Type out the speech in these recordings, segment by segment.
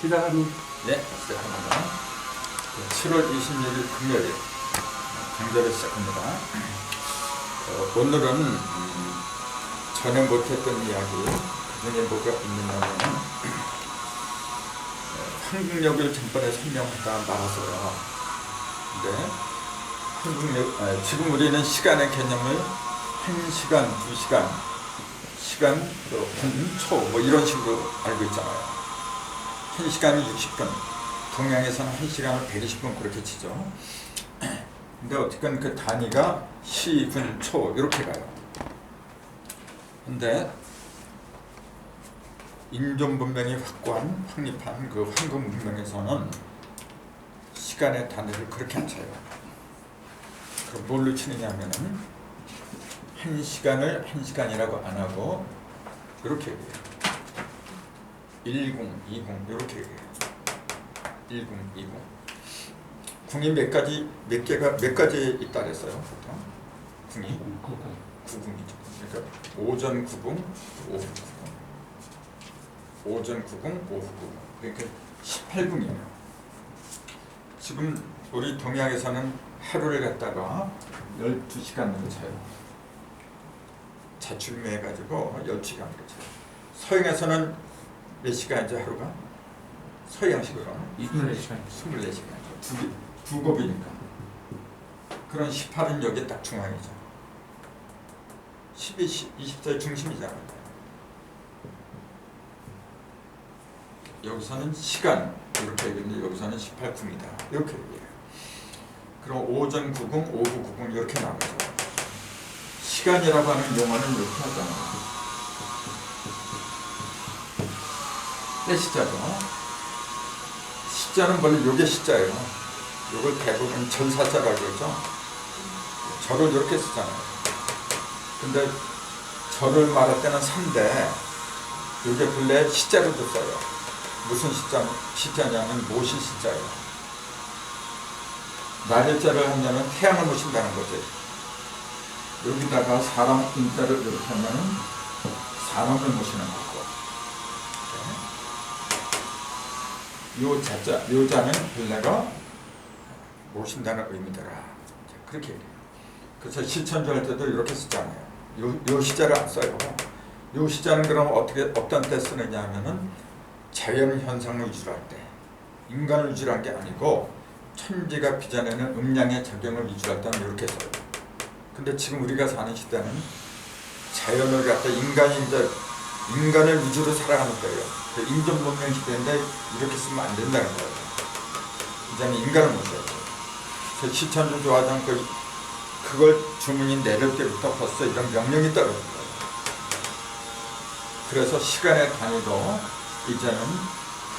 시작합니다. 네, 시작합니다. 7월 26일 금요일 강좌를 시작합니다. 오늘은 전에 못했던 이야기, 그중에 뭐가 있느냐면 한국역을 전번에 설명하다 말았어요. 근데 지금 우리는 시간의 개념을 1시간, 2시간, 시간, 분, 초 뭐 이런 식으로 알고 있잖아요. 1시간이 60분, 동양에서는 1시간을 120분 그렇게 치죠. 근데 어쨌든 그 단위가 시, 분, 초 이렇게 가요. 근데 인종 문명이 확립한 그 황금 문명에서는 시간의 단위를 그렇게 안 쳐요. 그럼 뭘로 치느냐면은 1시간을 1시간이라고 안 하고 이렇게 얘기해요. 10, 20 이렇게 얘기해요. 10, 20. 궁이 몇 가지 있다 그랬어요, 보통? 궁이? 9궁이죠. 그러니까 오전 9궁, 오후 9궁. 오전 9궁, 오후 9궁. 그러니까 18궁이에요. 지금 우리 동양에서는 하루를 갖다가 12시간으로 쳐요. 자출매해가지고 12시간으로 쳐요. 서양에서는 몇 시간이죠, 하루가? 서양식으로 24시간. 24시간이죠. 두 곱이니까. 그런 18은 여기 딱 중앙이죠. 24의 중심이잖아요. 여기서는 시간 이렇게 얘기했는데 여기서는 18궁이다 이렇게 얘기해요. 그럼 오전 9궁, 오후 9궁 이렇게 나가죠. 시간이라고 하는 용어는 이렇게 하잖아요. 시자죠. 시자는 원래 요게 시자예요. 요걸 대부분 전사자라고 그러죠. 절을 이렇게 쓰잖아요. 근데 절을 말할 때는 3대 요게 본래 시자로도 써요. 무슨 시자냐면 모시 시자예요. 날일자를 하면은 태양을 모신다는 거지. 여기다가 사람 인자를 이렇게 하면은 사람을 모시는 거고. 요자는 본래가 모신다는 의미더라. 그렇게 얘기해요. 그래서 실천주 할 때도 이렇게 쓰잖아요. 요 시자를 안 써요. 요 시자는 그럼 어떤 때 쓰느냐 하면은 자연 현상을 위주로 할 때, 인간을 위주로 한 게 아니고 천지가 빚어내는 음양의 작용을 위주로 할 때는 이렇게 써요. 근데 지금 우리가 사는 시대는 자연을 갖다 인간을 위주로 살아가는 거예요. 인종 문명 시대인데 이렇게 쓰면 안 된다는 거예요. 이제는 인간을 모셔야 돼요. 그래서 시천주 조화장 그걸 주문이 내릴 때부터 벌써 이런 명령이 떨어진 거예요. 그래서 시간의 단위도 이제는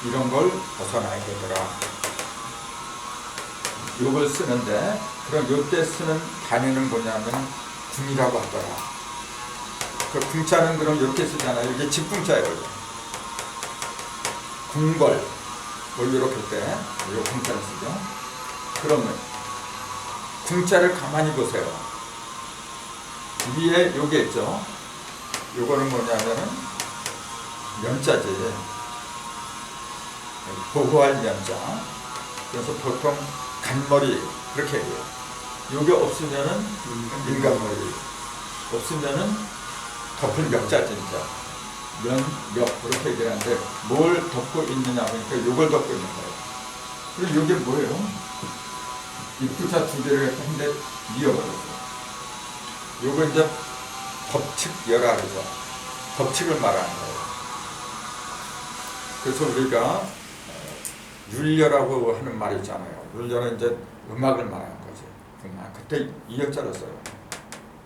이런 걸 벗어나야 되더라. 요걸 쓰는데 그럼 요때 쓰는 단위는 뭐냐면 궁이라고 하더라. 그 궁자는 그럼 이렇게 쓰잖아요. 이게 집궁자예요. 궁궐 뭐 이렇게 때 요 궁자를 쓰죠. 그러면 궁자를 가만히 보세요. 위에 요게 있죠. 요거는 뭐냐면은 연자지. 보호할 연자. 그래서 보통 간머리 그렇게 해요. 요게 없으면은 인간머리, 없으면은 덮을 명자지 진짜. 몇 그렇게 얘기하는데 뭘 덮고 있느냐 그러니까 요걸 덮고 있는 거예요. 그리고 요게 뭐예요? 이 부자 두 개를 했는데 이어버렸어요. 요거 이제 법칙여라 그러죠. 법칙을 말하는 거예요. 그래서 우리가 율려라고 하는 말이 있잖아요. 율려는 이제 음악을 말하는 거지. 음악. 그때 이어자로 써요.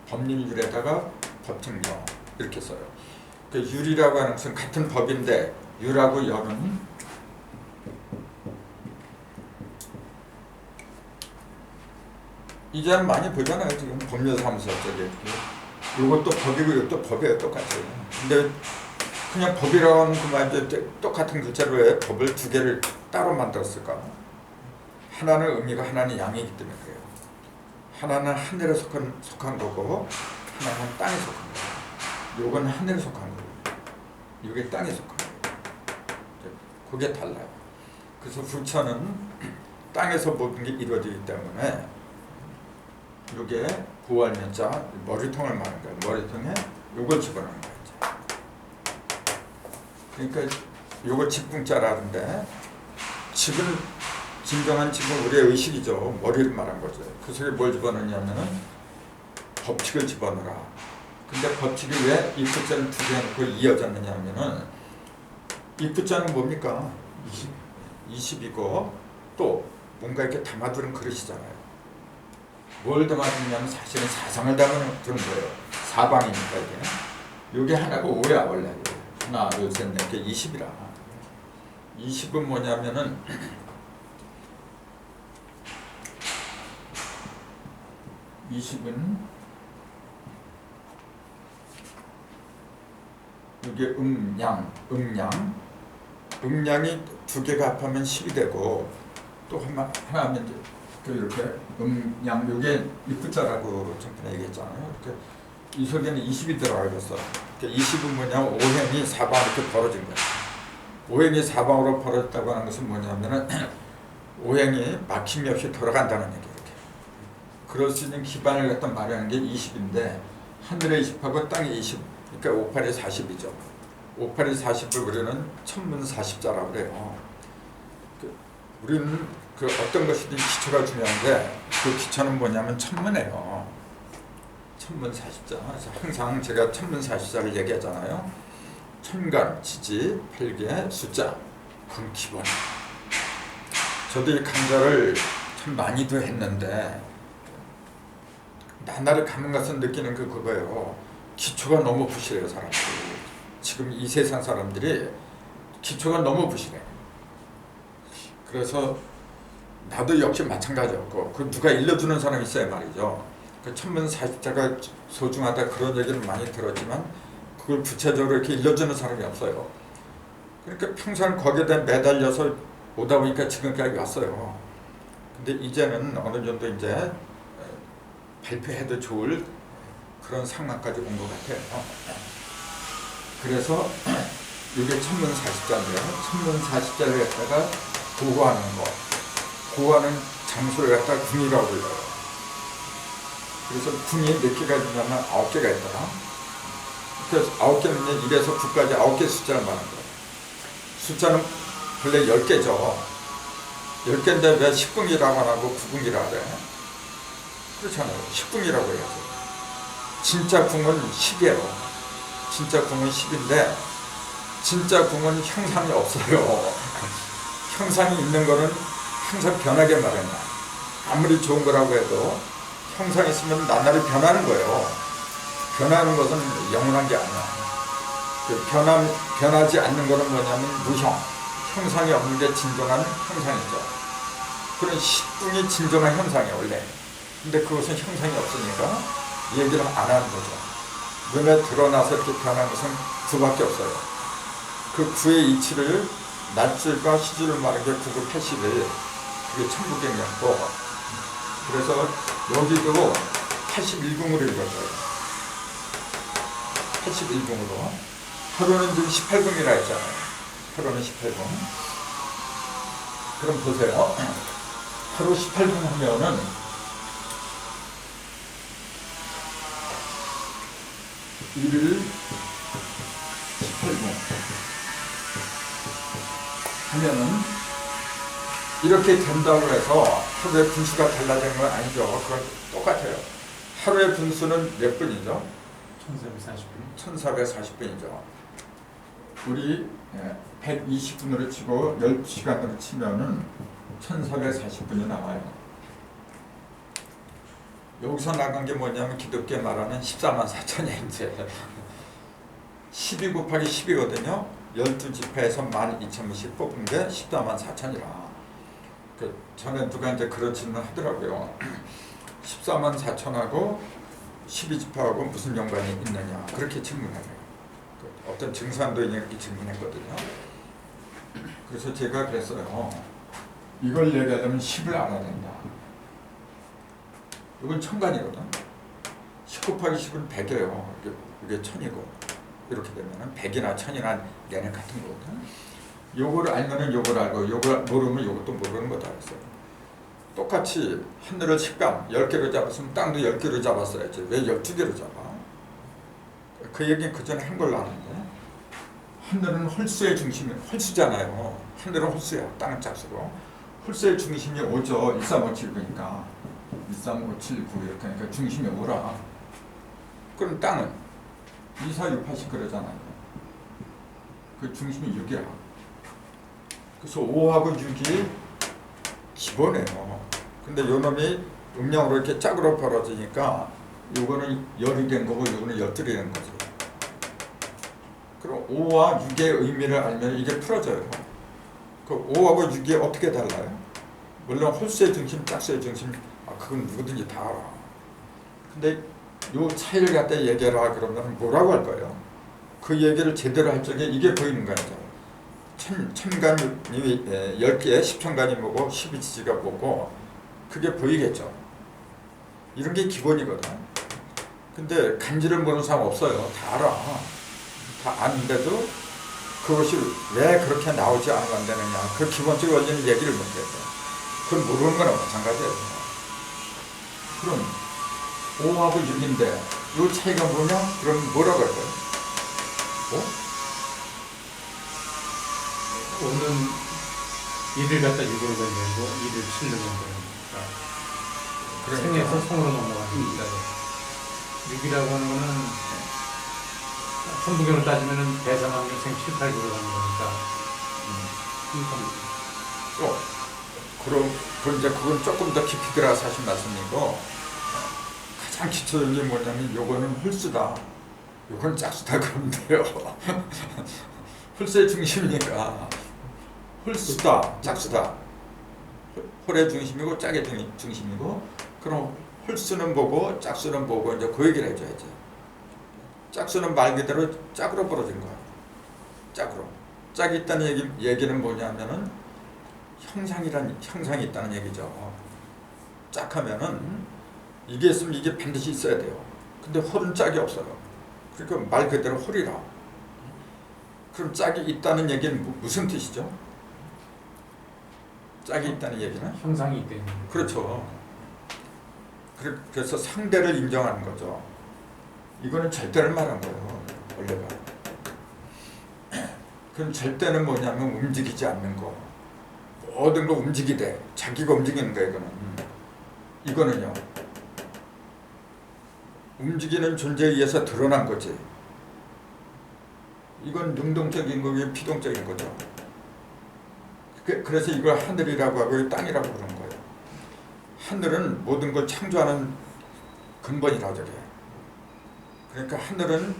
법률율에다가 법칙여 이렇게 써요. 그 율이라고 하는 것은 같은 법인데 율하고 열은 이제는 많이 보잖아요. 지금 법률사무소 쪽에 이것도 법이고 이것도 법이에요. 똑같아요. 근데 그냥 법이라고 하면 그만 이제 똑같은 글자로 왜 법을 두 개를 따로 만들었을까? 하나는 의미가 하나는 양이기 때문에 그래요. 하나는 하늘에 속한 거고 하나는 땅에 속한 거고. 요건 하늘에 속한 거고 요게 땅에 속한 거고. 그게 달라요. 그래서 부처는 땅에서 모든 게 이루어지기 때문에 이게 부활면자 머리통을 말하는 거예요. 머리통에 요걸 집어넣는 거예요. 그러니까 요거 집궁자라는데 집은 진정한 집은 우리의 의식이죠. 머리를 말한 거죠. 그 속에 뭘 집어넣냐면은 법칙을 집어넣어라. 근데 법칙이 왜 입구자를 두 개 놓고 이어졌느냐 하면은 입구자는 뭡니까? 20이고 또 뭔가 이렇게 담아두는 그릇이잖아요. 뭘 담아두냐면 사실은 사상을 담아두는 거예요. 사방이니까 이게. 요게 하나가 5야 원래. 하나, 둘, 셋, 넷, 개 20이라. 20은 뭐냐면은 이게 음양이 두 개가 합하면 10이 되고 또 하나 하면 이제 또 이렇게 음양 요게 입구자라고 전에 얘기했잖아요. 이렇게 이 속에는 20이 들어가 있어. 20은 뭐냐면 오행이 사방 이렇게 벌어진 거야. 오행이 사방으로 벌어졌다고 하는 것은 뭐냐면은 오행이 막힘이 없이 돌아간다는 얘기. 이렇게. 그럴 수 있는 기반을 갖다 마련하는 게 20인데 하늘의 20하고 땅의 20. 그러니까 58이 40이죠. 58이 40을 우리는 천문 40자라고 그래요. 우리는 그 어떤 것이든 기초가 중요한데 그 기초는 뭐냐면 천문이에요. 천문 40자. 그래서 항상 제가 천문 40자를 얘기하잖아요. 천간, 지지, 팔계, 숫자. 그건 기본. 저도 이 강좌를 참 많이도 했는데 나날을 가는 것은 느끼는 그거예요. 기초가 너무 부실해요, 사람들이. 지금 이 세상 사람들이 기초가 너무 부실해. 그래서 나도 역시 마찬가지였고 그 누가 일러주는 사람이 있어야 말이죠. 그 천문 40자가 소중하다 그런 얘기는 많이 들었지만 그걸 구체적으로 이렇게 일러주는 사람이 없어요. 그러니까 평생 거기에 매달려서 오다 보니까 지금까지 왔어요. 근데 이제는 어느 정도 이제 발표해도 좋을 그런 상황까지 온 것 같아요. 그래서 이게 천문 40자인데요. 천문 40자를 갖다가 보고하는 거, 보고하는 장소를 갖다가 궁이라고 불러요. 그래서 궁이 몇 개가 있냐면 9개가 있더라. 그래서 9개는 1에서 9까지 9개 숫자를 말하는 거예요. 숫자는 원래 10개죠. 10개인데 왜 10궁이라고 안 하고 9궁이라고 그래? 그렇잖아요. 10궁이라고 해야죠. 진짜 궁은 10이에요. 진짜 궁은 10인데 진짜 궁은 형상이 없어요. 형상이 있는 거는 항상 변하게 마련이야. 아무리 좋은 거라고 해도 형상이 있으면 나날이 변하는 거예요. 변하는 것은 영원한 게 아니야. 변하지 않는 거는 뭐냐면 무형. 형상이 없는 게 진정한 형상이죠. 그런 10궁이 진정한 형상이에요, 원래. 근데 그것은 형상이 없으니까 얘기를 안 하는 거죠. 눈에 드러나서 이렇게 변한 것은 구밖에 없어요. 그 구의 이치를 낮줄과 시줄을 말하는 게 9구 80일 그게 천부경이었고 그래서 여기도 81궁으로 읽었어요. 81궁으로 하루는 지금 18궁이라 했잖아요. 하루는 18궁. 그럼 보세요. 하루 18궁 하면은 일일 18분 하면은 이렇게 된다고 해서 하루의 분수가 달라지는 건 아니죠. 그건 똑같아요. 하루의 분수는 몇 분이죠? 1440분. 1440분이죠. 우리 120분으로 치고 10시간으로 치면은 1440분이 나와요. 여기서 나간 게 뭐냐면 기독교 말하는 14만 4천이에요. 이제 12 곱하기 10이거든요. 12지파에서 12,000분씩 뽑은 게 14만 4천이라. 그 전에 누가 이제 그런 질문을 하더라고요. 14만 4천하고 12지파하고 무슨 연관이 있느냐. 그렇게 질문해요. 어떤 증산도인이 이렇게 질문했거든요. 그래서 제가 그랬어요. 이걸 얘기하려면 10을 알아야 된다. 이건 천간이거든. 10 곱하기 10은 100이에요. 이게 1000이고 이렇게 되면 100이나 1000이나 얘는 같은 거거든. 요거를 알면은 요걸 알고 요걸 모르면 요것도 모르는 거다 그랬어요. 똑같이 하늘을 식감 10개로 잡았으면 땅도 10개로 잡았어야지. 왜 12개로 잡아? 그 얘기는 그 전에 한 걸로 아는데 하늘은 홀수의 중심이 홀수잖아요. 하늘은 홀수야. 땅은 짝수로. 홀수의 중심이 5죠. 13579니까 13579 이렇게 하니까 중심이 5라. 그럼 땅은 2, 4, 6, 80 그러잖아요. 그 중심이 6이야. 그래서 5하고 6이 기본이에요. 근데 요 놈이 음량으로 이렇게 짝으로 벌어지니까 요거는 열이 된 거고 요거는 엿들이 된 거지. 그럼 5와 6의 의미를 알면 이게 풀어져요. 그 5하고 6이 어떻게 달라요? 물론 홀수의 중심, 짝수의 중심, 그건 누구든지 다 알아. 근데 요 차이를 갖다 얘기해라 그러면 뭐라고 할 거예요? 그 얘기를 제대로 할 적에 이게 보이는 거죠. 천간이 10개에 10천간이 뭐고 12지지가 뭐고 그게 보이겠죠. 이런 게 기본이거든. 근데 간지를 모르는 사람 없어요. 다 알아. 다 아는데도 그것이 왜 그렇게 나오지 않으면 안 되느냐. 그 기본적 원리는 얘기를 못해요. 그건 모르는 거나 마찬가지예요. 그럼 5하고 6인데 이 차이가 뭐냐? 그럼 뭐라고 할까요? 오는 일을 갖다 6으로 변경하고 일을 7로 변경하니까 생에서 성으로 넘어가니까 6이라고 하는 거는 천부경을 따지면은 대사망경 생 7, 8, 9로 가는 거니까 그럼 이제 그건 조금 더 깊이 들어가서 하신 말씀이고 가장 기초적인 게 뭐냐면 요거는 홀수다. 요건 짝수다 그러면 돼요. 홀수의 중심이니까 홀수다, 짝수다. 홀의 중심이고 짝의 중심이고 그럼 홀수는 뭐고 짝수는 뭐고 이제 그 얘기를 해줘야지. 짝수는 말 그대로 짝으로 벌어진 거야. 짝으로. 짝이 있다는 얘기는 뭐냐면은 형상이 있다는 얘기죠. 짝하면은 이게 있으면 이게 반드시 있어야 돼요. 근데 홀은 짝이 없어요. 그러니까 말 그대로 홀이라. 그럼 짝이 있다는 얘기는 무슨 뜻이죠? 짝이 있다는 얘기는? 형상이 있다는 그렇죠. 그래서 상대를 인정하는 거죠. 이거는 절대를 말한 거예요. 원래가. 그럼 절대는 뭐냐면 움직이지 않는 거. 모든 거 움직이되 자기가 움직이는 거예요. 이거는요. 움직이는 존재에 의해서 드러난 거지. 이건 능동적인 거고 피동적인 거죠. 그래서 이걸 하늘이라고 하고 땅이라고 그러는 거예요. 하늘은 모든 걸 창조하는 근본이라고 저게. 그러니까 하늘은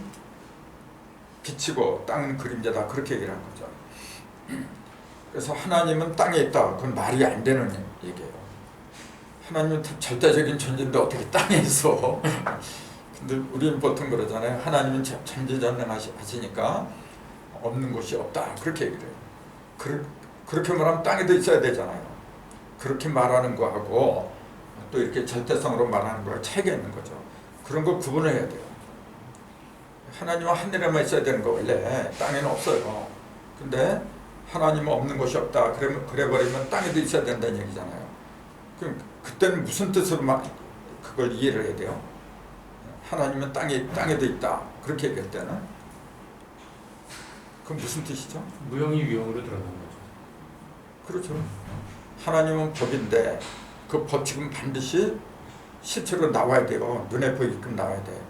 빛이고 땅은 그림자다 그렇게 얘기를 한 거죠. 그래서 하나님은 땅에 있다. 그건 말이 안 되는 얘기예요. 하나님은 절대적인 존재인데 어떻게 땅에 있어? 근데 우리는 보통 그러잖아요. 하나님은 전지전능하시니까 없는 곳이 없다. 그렇게 얘기를 해요. 그렇게 말하면 땅에도 있어야 되잖아요. 그렇게 말하는 거하고 또 이렇게 절대성으로 말하는 거랑 차이가 있는 거죠. 그런 거 구분을 해야 돼요. 하나님은 하늘에만 있어야 되는 거 원래 땅에는 없어요. 근데 하나님은 없는 곳이 없다. 그래 버리면 땅에도 있어야 된다는 얘기잖아요. 그럼 그때는 무슨 뜻으로 그걸 이해를 해야 돼요? 하나님은 땅에도 있다. 그렇게 얘기할 때는 그건 무슨 뜻이죠? 무형이 위형으로 들어간 거죠. 그렇죠. 하나님은 법인데 그 법칙은 반드시 실체로 나와야 돼요. 눈에 보이게끔 나와야 돼.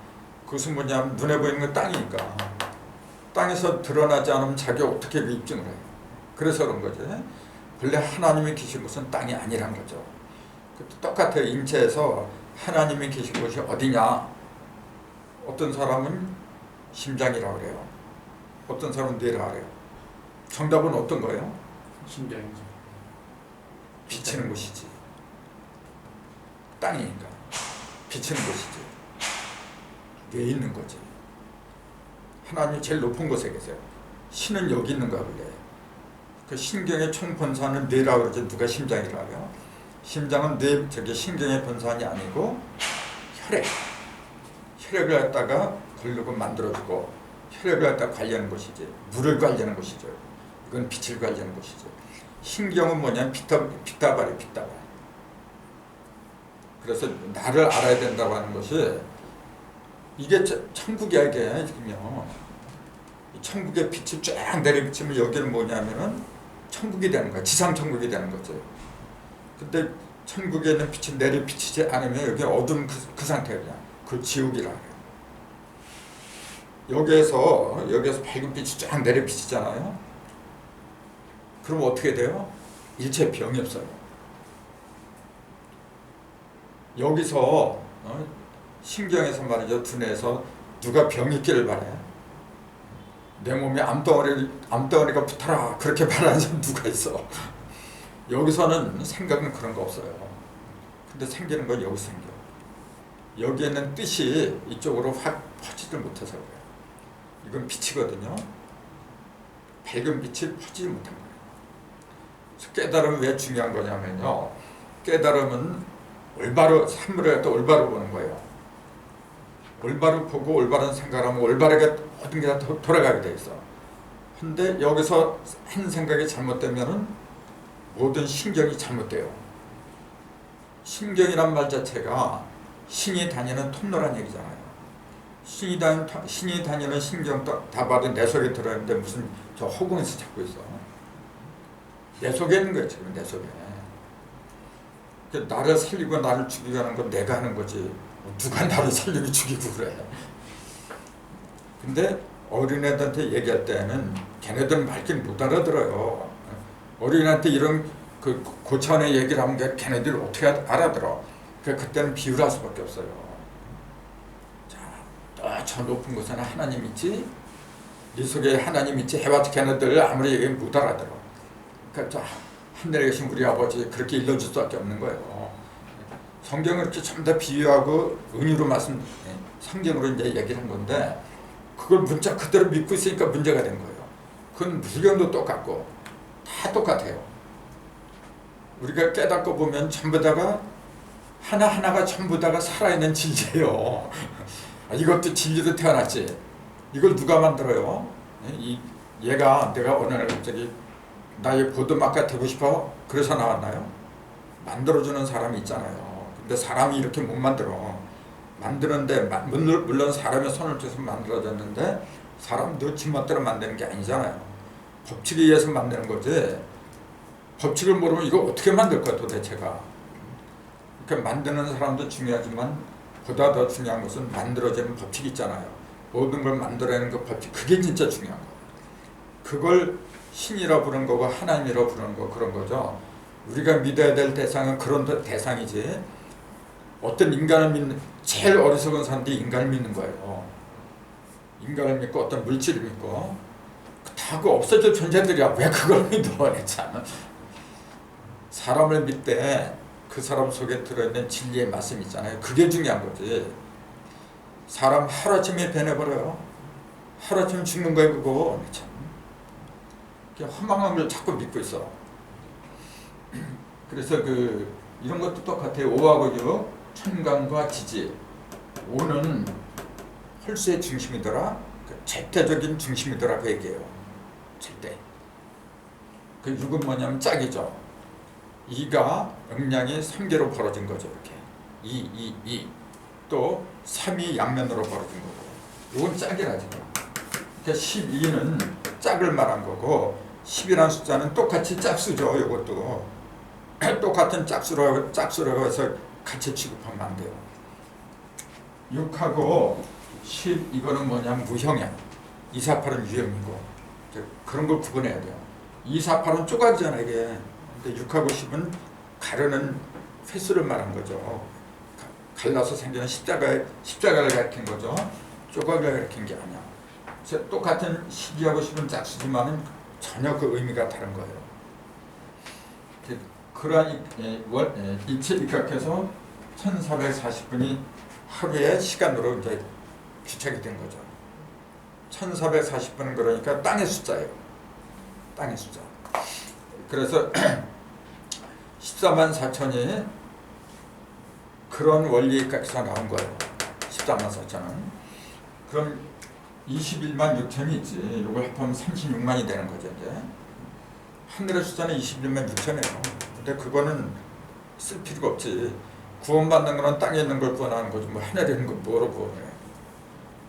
그것은 뭐냐면 눈에 보이는 건 땅이니까 땅에서 드러나지 않으면 자기가 어떻게 입증을 해요. 그래서 그런 거죠. 원래 하나님이 계신 곳은 땅이 아니란 거죠. 똑같아요. 인체에서 하나님이 계신 곳이 어디냐. 어떤 사람은 심장이라고 그래요. 어떤 사람은 뇌라 그래요. 정답은 어떤 거예요? 심장이죠. 비치는 곳이지. 땅이니까 비치는 곳이지. 뇌에 있는 거지. 하나님이 제일 높은 곳에 계세요. 신은 여기 있는 거야 원래. 그 신경의 총본사는 뇌라고 그러죠. 누가 심장이라고 해요? 심장은 신경의 본산이 아니고 혈액을 갖다가 걸르고 만들어주고 혈액을 갖다가 관리하는 곳이지. 물을 관리하는 곳이죠. 이건 빛을 관리하는 것이죠. 신경은 뭐냐면 빗다발이 빗다발. 그래서 나를 알아야 된다고 하는 것이 이게 천국이야 이게 지금요. 천국의 빛이 쫙 내려비치면 여기는 뭐냐면은 천국이 되는 거야. 지상 천국이 되는 거죠. 근데 천국에 있는 빛이 내려비치지 않으면 여기 어두운 그 상태야 그냥. 그 지옥이라 해요. 여기에서 밝은 빛이 쫙 내려비치잖아요. 그럼 어떻게 돼요? 일체 병이 없어요. 여기서 신경에서 말이죠. 두뇌에서 누가 병이 있기를 바라요? 내 몸에 암덩어리가 붙어라 그렇게 바라는 사람 누가 있어? 여기서는 생각은 그런 거 없어요. 근데 생기는 건 여기서 생겨. 여기에 있는 뜻이 이쪽으로 확 퍼지질 못해서 그래요. 이건 빛이거든요. 밝은 빛이 퍼지지 못한 거예요. 깨달음은 왜 중요한 거냐면요. 깨달음은 올바로 산물을 갖다 올바로 보는 거예요. 올바로 보고 올바른 생각하면 올바르게 모든 게 다 돌아가게 돼 있어. 근데 여기서 한 생각이 잘못되면은 모든 신경이 잘못돼요. 신경이란 말 자체가 신이 다니는 통로란 얘기잖아요. 신이 다니는 신경 다 받은 내 속에 들어있는데 무슨 저 허공에서 잡고 있어. 내 속에 있는 거야 지금 내 속에. 나를 살리고 나를 죽이고 하는 건 내가 하는 거지. 누가 나를 살리고 죽이고 그래. 근데 어린애들한테 얘기할 때는 걔네들은 말귀를 못 알아들어요. 어린애한테 이런 그 고차원의 얘기를 하면 걔네들이 어떻게 알아들어. 그러니까 그때는 비유를 할 수밖에 없어요. 자, 저 높은 곳에는 하나님 있지. 네 속에 하나님 있지. 해봤자 걔네들 아무리 얘기하면 못 알아들어. 그러니까 자, 하늘에 계신 우리 아버지 그렇게 일러줄 수밖에 없는 거예요. 성경을 이렇게 전부 다 비유하고 은유로 성경으로 이제 얘기를 한 건데 그걸 문자 그대로 믿고 있으니까 문제가 된 거예요. 그건 물건도 똑같고 다 똑같아요. 우리가 깨닫고 보면 전부 다가 하나하나가 전부 다가 살아있는 진리예요. 이것도 진리도 태어났지. 이걸 누가 만들어요? 얘가 내가 오늘 갑자기 나의 보드마카 되고 싶어? 그래서 나왔나요? 만들어주는 사람이 있잖아요. 근데 사람이 이렇게 못 만들어. 만드는데 물론 사람의 손을 통해서 만들어졌는데 사람도 지멋대로 만드는 게 아니잖아요. 법칙에 의해서 만드는 거지. 법칙을 모르면 이거 어떻게 만들 거야 도대체가. 그러니까 만드는 사람도 중요하지만 보다 더 중요한 것은 만들어지는 법칙이 있잖아요. 모든 걸 만들어내는 그 법칙, 그게 진짜 중요한 거예요. 그걸 신이라 부르는 거고 하나님이라 부르는 거 그런 거죠. 우리가 믿어야 될 대상은 그런 대상이지. 어떤 인간을 믿는 제일 어리석은 사람들이 인간을 믿는 거예요. 인간을 믿고 어떤 물질을 믿고 다 그 없어질 존재들이야. 왜 그걸 믿어? 참. 사람을 믿되 그 사람 속에 들어있는 진리의 말씀 있잖아요. 그게 중요한 거지. 사람 하루아침에 변해버려요. 하루아침에 죽는 거예요 그거. 참. 허망한 걸 자꾸 믿고 있어. 그래서 이런 것도 똑같아요. 5하고 6, 천간과 지지. 5는 홀수의 중심이더라. 절대적인 중심이더라 그 얘기예요. 절대. 그 6은 뭐냐면 짝이죠. 2가 영량이 3개로 벌어진 거죠. 이렇게 2. 또 3이 양면으로 벌어진 거고. 이건 짝이라 지금. 그러니까 12는 짝을 말한 거고 10이라는 숫자는 똑같이 짝수죠. 이것도 똑같은 짝수라고 해서 같이 취급하면 안 돼요. 6하고 10 이거는 뭐냐면 무형이야. 2, 4, 8은 유형이고 그런 걸 구분해야 돼요. 2, 4, 8은 조각이잖아 이게. 근데 6하고 10은 가르는 횟수를 말한 거죠. 갈라서 생기는 십자가를 가리킨 거죠. 조각을 가리킨 게 아니야. 그래서 똑같은 12하고 10은 짝수지만은 전혀 그 의미가 다른 거예요. 그러한 일체 입각해서 1440분이 하루의 시간으로 이제 규착이 된 거죠. 1440분은 그러니까 땅의 숫자예요. 땅의 숫자. 그래서 14만 4천이 그런 원리에서 나온 거예요. 14만 4천은. 그럼 21만 6천이 있지. 이걸 합하면 36만이 되는 거죠. 이제. 하늘의 숫자는 21만 6천이에요. 근데 그거는 쓸 필요가 없지. 구원받는 거는 땅에 있는 걸 구원하는 거지 뭐 하늘에 있는 걸 뭐로 구원해.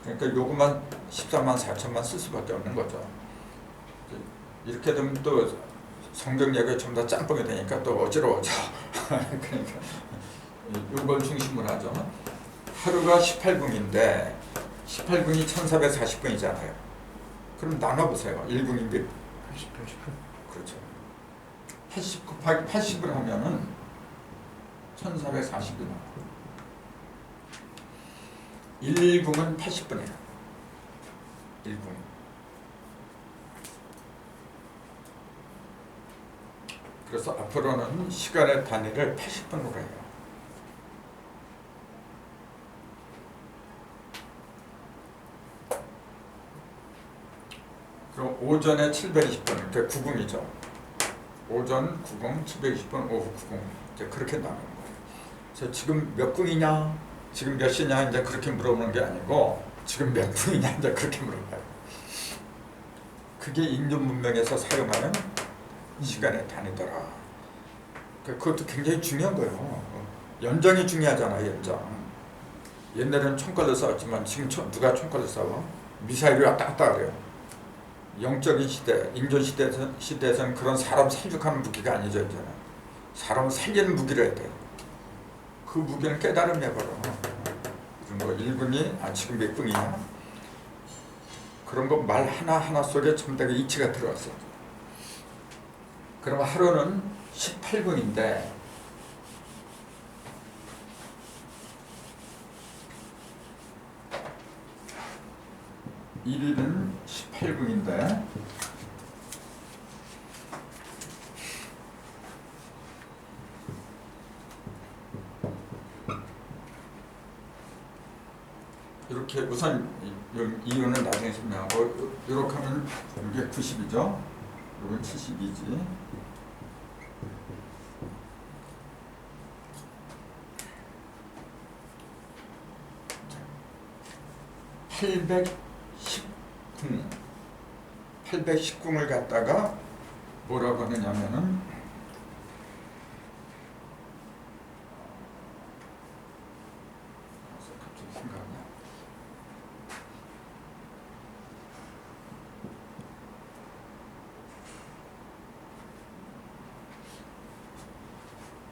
그러니까 요것만 14만 4천만 쓸 수밖에 없는 거죠. 이렇게 되면 또 성경 얘기가 전부 다 짬뽕이 되니까 또 어지러워져. 그러니까 요걸 중심으로 하죠. 하루가 18궁인데 18궁이 1440분이잖아요. 그럼 나눠보세요. 1궁이 몇? 80, 80분. 그렇죠. 80 곱하기 80을 하면은 1440이 나와요. 1궁은 80분이에요. 1궁. 그래서 앞으로는 시간의 단위를 80분으로 해요. 그럼 오전에 720분, 그게 9궁이죠. 오전 9궁, 720분, 오후 9궁. 이제 그렇게 나누는 거예요. 그래서 지금 몇 궁이냐, 지금 몇 시냐, 이제 그렇게 물어보는 게 아니고, 지금 몇 궁이냐, 이제 그렇게 물어봐요. 그게 인류 문명에서 사용하는 시간의 단위더라. 그것도 굉장히 중요한 거예요. 연장이 중요하잖아요, 연장. 옛날에는 총칼로 싸웠지만 지금 누가 총칼로 싸워? 미사일이 왔다 갔다 그래요. 영적인 시대, 인전 시대에서는 그런 사람 살육하는 무기가 아니죠. 이제는 사람을 살리는 무기를 해야 돼요. 그 무기는 깨달음이야 바로. 뭐 1분이 지금 몇 분이냐? 그런 거 말 하나하나 속에 전부 다 이치가 들어왔어. 그럼 하루는 18분인데 일일은 18분인데 이렇게 우선 이유는 나중에 설명하고 이렇게 하면 이게 90이죠. 이건 72지. 810궁을 갖다가 뭐라고 하느냐면은 갑자기 생각나.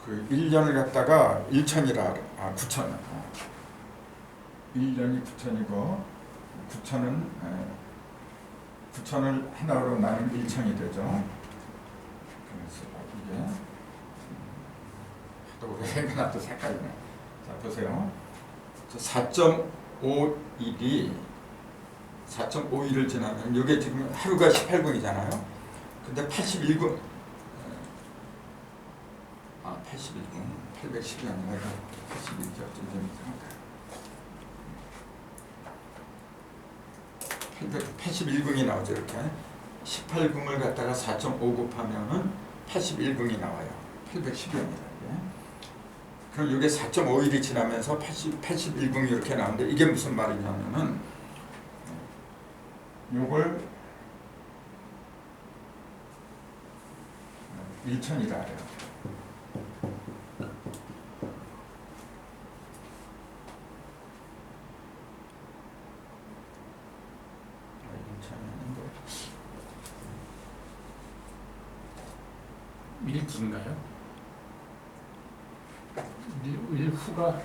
그 1년을 갖다가 1천이라 9천. 1년이 9천이고 9천을 하나로 나누면 1천이 되죠. 그래서 이게 또 오래가 또 색깔이네. 자 보세요. 4.51을 지나면 이게 지금 하루가 18분이잖아요. 근데 81분 81분 810이 아니라 81이 좀 이상하다. 81궁이 나오죠. 이렇게 18궁을 갖다가 4.5 곱하면은 81궁이 나와요. 810이 아니라. 그럼 이게 4.51이 지나면서 81궁이 이렇게 나오는데 이게 무슨 말이냐면은 요걸 1천이라 해요. 밀기인가요? 일후가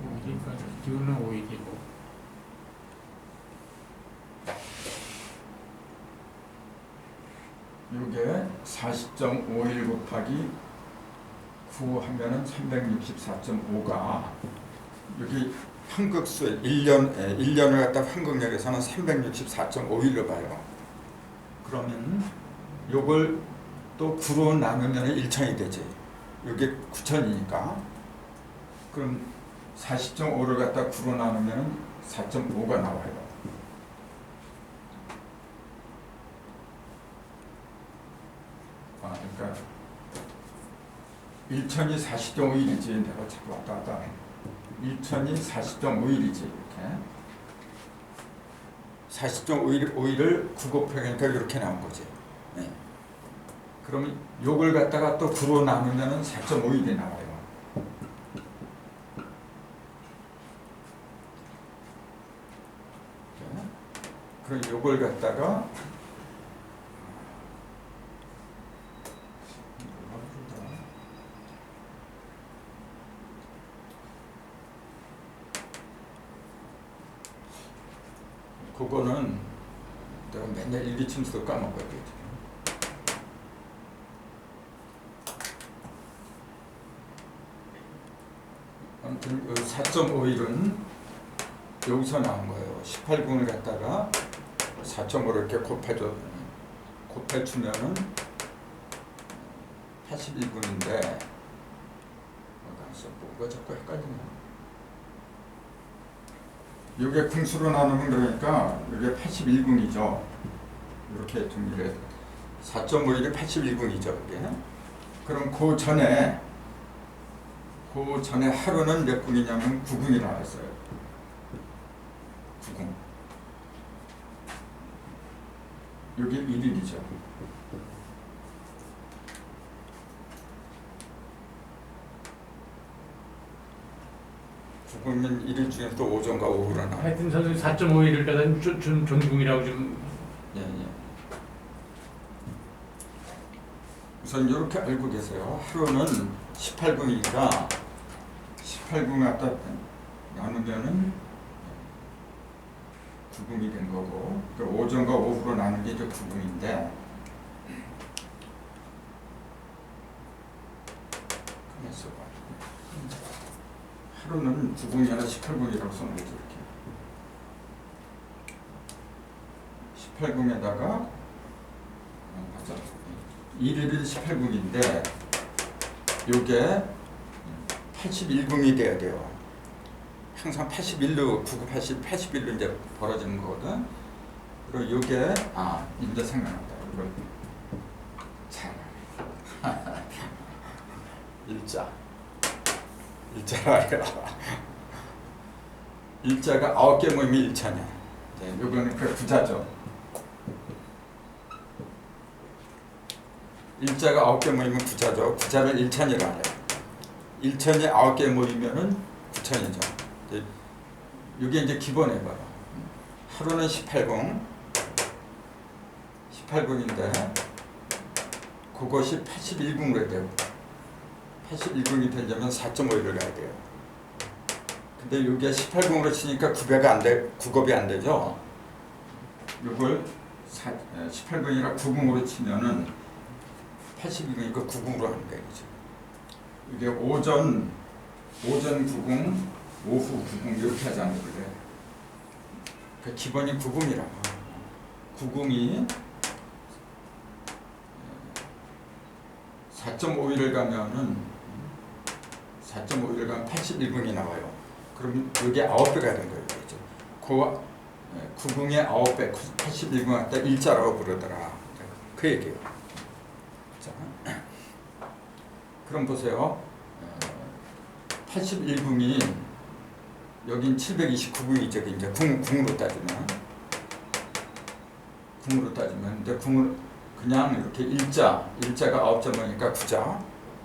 5일인가? 기후는 5일이고 이게 40.51 곱하기 9 하면은 364.5가 여기 한극수에 1년을 갖다 한국역에서는 364.5일로 봐요. 그러면 요걸 또 9로 나누면 1천이 되지. 이게 9천이니까. 그럼 40.5를 갖다 9로 나누면 4.5가 나와요. 그러니까 1천이 40.5일이지. 내가 자꾸 왔다 갔다 하네. 1천이 40.5일이지. 이렇게 40.5일을 9 곱하기니까 이렇게 나온 거지. 그러면 요걸 갖다가 또 9로 나누면 4.5일이 나와요. 그럼 요걸 갖다가 그거는 내가 맨날 일기침수도 까먹어요. 아무튼 4.51은 여기서 나온 거예요. 18군을 갖다가 4.5를 이렇게 곱해주면은 81군인데 뭐가 자꾸 헷갈리냐. 이게 궁수로 나누면 그러니까 이게 81군이죠. 이렇게 정리를 4.51이 81군이죠. 이게. 그럼 그 전에 하루는 몇 군이냐면 9군이 나왔어요. 9군. 여기 1일이죠. 구군은 1일 중에 또 오전과 오후로 나와요. 하여튼 선생님 4.5일을 갖다 존궁이라고 좀. 예. 우선 이렇게 알고 계세요. 하루는 18군이니까 18군 갖다 나누면은 9군이 된 거고, 그러니까 오전과 오후로 나눈 게 이제 9군인데, 하루는 9군이 아니라 18군이라고 써놓죠. 이렇게 18군에다가 1일이 18군인데 요게 81군이 돼야 돼요. 항상 81로 81로 이제 벌어지는 거거든. 그리고 요게 이제 생각난다. 이걸 참 일자라요. 일자가 9개 모이면 일차냐. 요거는 그 부자죠. 일자가 9개 모이면 부자죠. 부자를 일천이라 해요. 일천이 9개 모이면은 9천이죠. 이게 이제 기본이에요. 하루는 18군인데 그것이 81군으로 돼요. 81군이 되려면 4.5일을 가야 돼요. 근데 이게 18군으로 치니까 9급이 안 되죠. 이걸 18군이라 9군으로 치면은 82군이니까 9군으로 하는 거예요. 이게 오전 9군, 오후 9군 이렇게 하자는 거예요. 그 기본이 9군이라. 9군이 4.5일을 가면은 81군이 나와요. 그럼 이게 9배가 된 거예요. 그렇죠? 그 9군의 9배, 81군 갖다 일자라고 부르더라. 그 얘기예요. 자, 그럼 보세요. 81군이 여긴 729군이죠. 이제 궁으로 따지면 근데 궁으로 그냥 이렇게 일자가 9.5니까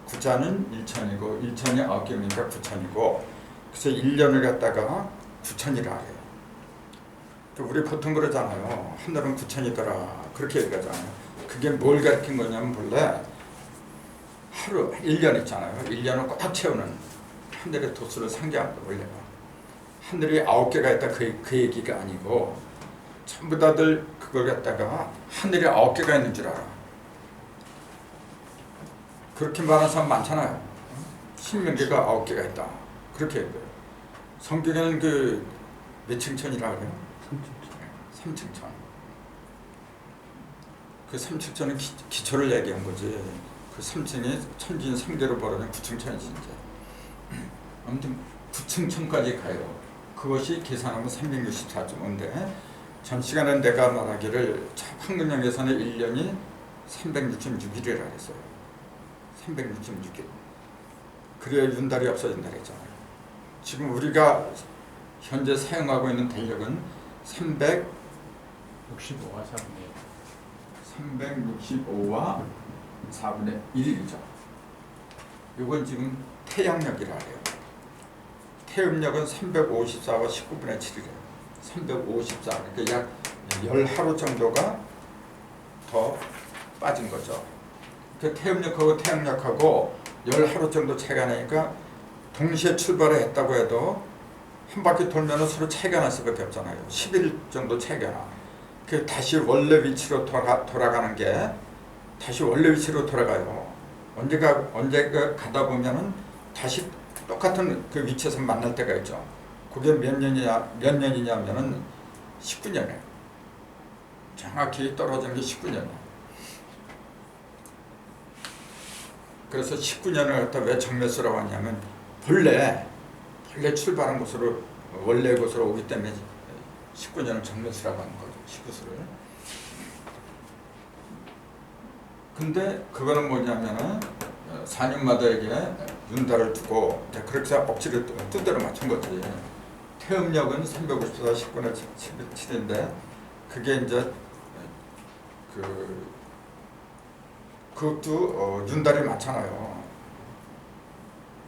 구자는 1천이고 1천이 9개니까 9천이고 그래서 1년을 갖다가 9천이라 해요. 우리 보통 그러잖아요. 한달은 9천이더라 그렇게 얘기하잖아요. 그게 뭘 가르친 거냐면 본래 하루 1년 있잖아요. 1년을 꽉 채우는 하늘의 도수를 상기한 거 원래가. 하늘이 9개가 있다 그 얘기가 아니고 전부 다들 그걸 갖다가 하늘에 9개가 있는 줄 알아. 그렇게 말하는 사람 많잖아요. 신명계가 9개가 있다. 그렇게 얘기해요. 성경에는 그 몇 층천이라고 그래요? 3층천. 그 3층천은 기초를 얘기한 거지. 그 3층이 천진 3개로 벌어진 9층천이지 이제. 아무튼 9층천까지 가요. 그것이 계산하면 364.5인데 전 시간에 내가 말하기를 황금영에서는 1년이 366일이라 했어요. 366일. 그래야 윤달이 없어진다 그랬잖아요. 지금 우리가 현재 사용하고 있는 달력은 65와 3네. 365와 4분의 1이죠. 이건 지금 태양력이라 해요. 태음력은 354와 19분의 7이래요. 354. 그러니까 약 10하루 정도가 더 빠진 거죠. 그 태음력하고 태양력하고 10하루 정도 차이가 나니까 동시에 출발을 했다고 해도 한 바퀴 돌면 서로 차이가 날 수밖에 없잖아요. 10일 정도 차이가 나. 그 다시 원래 위치로 돌아가는 게 다시 원래 위치로 돌아가요. 언제가 가다 보면은 다시 똑같은 그 위치에서 만날 때가 있죠. 그게 몇 년이냐면은 19년이에요. 정확히 떨어지는 게 19년이에요. 그래서 19년을 갖다 왜 정멸수라고 하냐면 본래 출발한 곳으로 원래 곳으로 오기 때문에 19년을 정멸수라고 하는 거죠. 19수를. 근데 그거는 뭐냐면은 4년마다에게 윤달을 두고 그렇게 억지로 뜻대로 맞춘 거지. 태음력은 354 10분의 7인데 그게 이제 그것도 윤달이 많잖아요.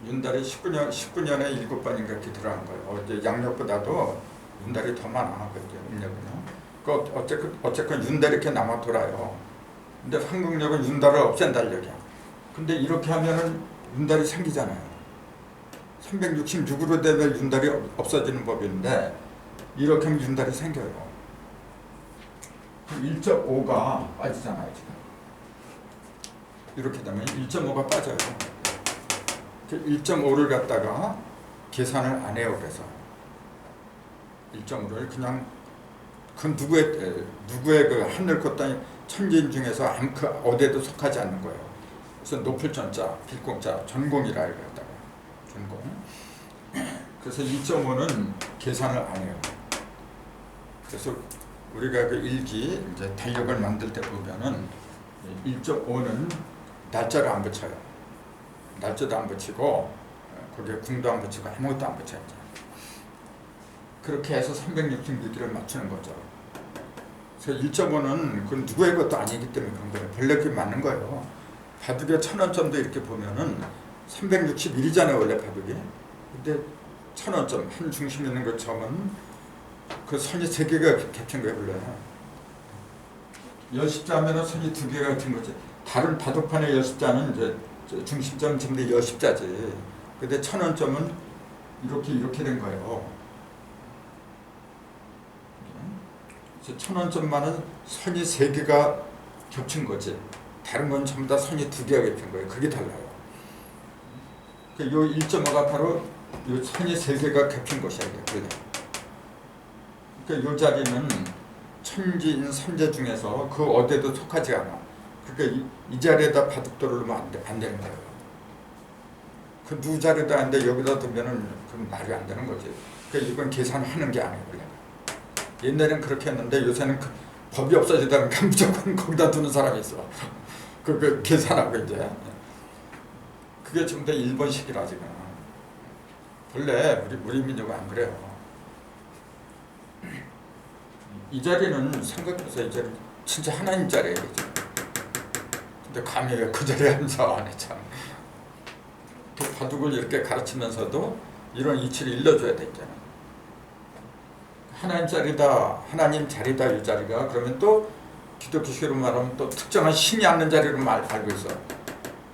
윤달이 19년에 7번인가 이렇게 들어간 거예요. 이제 양력보다도 윤달이 더 많아. 음력은요. 어쨌건 윤달이 이렇게 남아 돌아요. 근데 한국력은 윤달을 없앤다는 얘기야. 근데 이렇게 하면은 윤달이 생기잖아요. 366으로 되면 윤달이 없어지는 법인데 이렇게 하면 윤달이 생겨요. 1.5가 빠지잖아요. 지금. 이렇게 되면 1.5가 빠져요. 1.5를 갖다가 계산을 안 해요. 그래서 1.5를 그냥 그 누구의 그 하늘 걷다니 천지인 중에서 어디에도 속하지 않는 거예요. 그래서 높을 전자, 빌공자, 전공이라 해갖다가 전공. 그래서 2.5는 계산을 안 해요. 그래서 우리가 그 일기 이제 달력을 만들 때 보면은 1.5는 날짜를 안 붙여요. 날짜도 안 붙이고 거기에 궁도 안 붙이고 아무것도 안 붙여요. 그렇게 해서 366일을 맞추는 거죠. 그래서 1.5는 그건 누구의 것도 아니기 때문에 그런 거예요. 본래 그게 맞는 거예요. 바둑의 천원점도 이렇게 보면은 361이잖아요. 원래 바둑이. 근데 천원점 한 중심 있는 그 점은 그 선이 3개가 겹친 거예요. 원래. 여십자면은 선이 2개가 겹친 거지. 다른 바둑판의 여십자는 이제 중심점 전부 다 여십자지. 근데 천원점은 이렇게 된 거예요. 천원점만은 선이 3개가 겹친 거지. 다른 건 전부 다 선이 2개가 겹친 거예요. 그게 달라요. 요 1.5가 바로 요 선이 3개가 겹친 것이야. 그러니까 요 자리는 천지인 삼재 중에서 그 어디에도 속하지 않아. 그러니까 이 자리에다 바둑돌을 놓으면 안 되는 거예요. 그 누 자리도 안 돼. 여기다 두면은 그건 말이 안 되는 거지. 그러니까 이건 계산하는 게 아니에요. 원래. 옛날엔 그렇게 했는데 요새는 그 법이 없어지다 보니까 무조건 거기다 두는 사람이 있어. 그 계산하고 이제. 그게 좀 더 일본식이라 지금. 본래 우리 민족은 안 그래요. 이 자리는 생각해서 이 자리 진짜 하나님 자리예요. 근데 감히 왜 그 자리에 앉아 안 했잖아. 또 바둑을 이렇게 가르치면서도 이런 이치를 일러줘야 되잖아. 하나님 자리다, 하나님 자리다 이 자리가 그러면 또 기독교식으로 말하면 또 특정한 신이 앉는 자리로 알고 있어.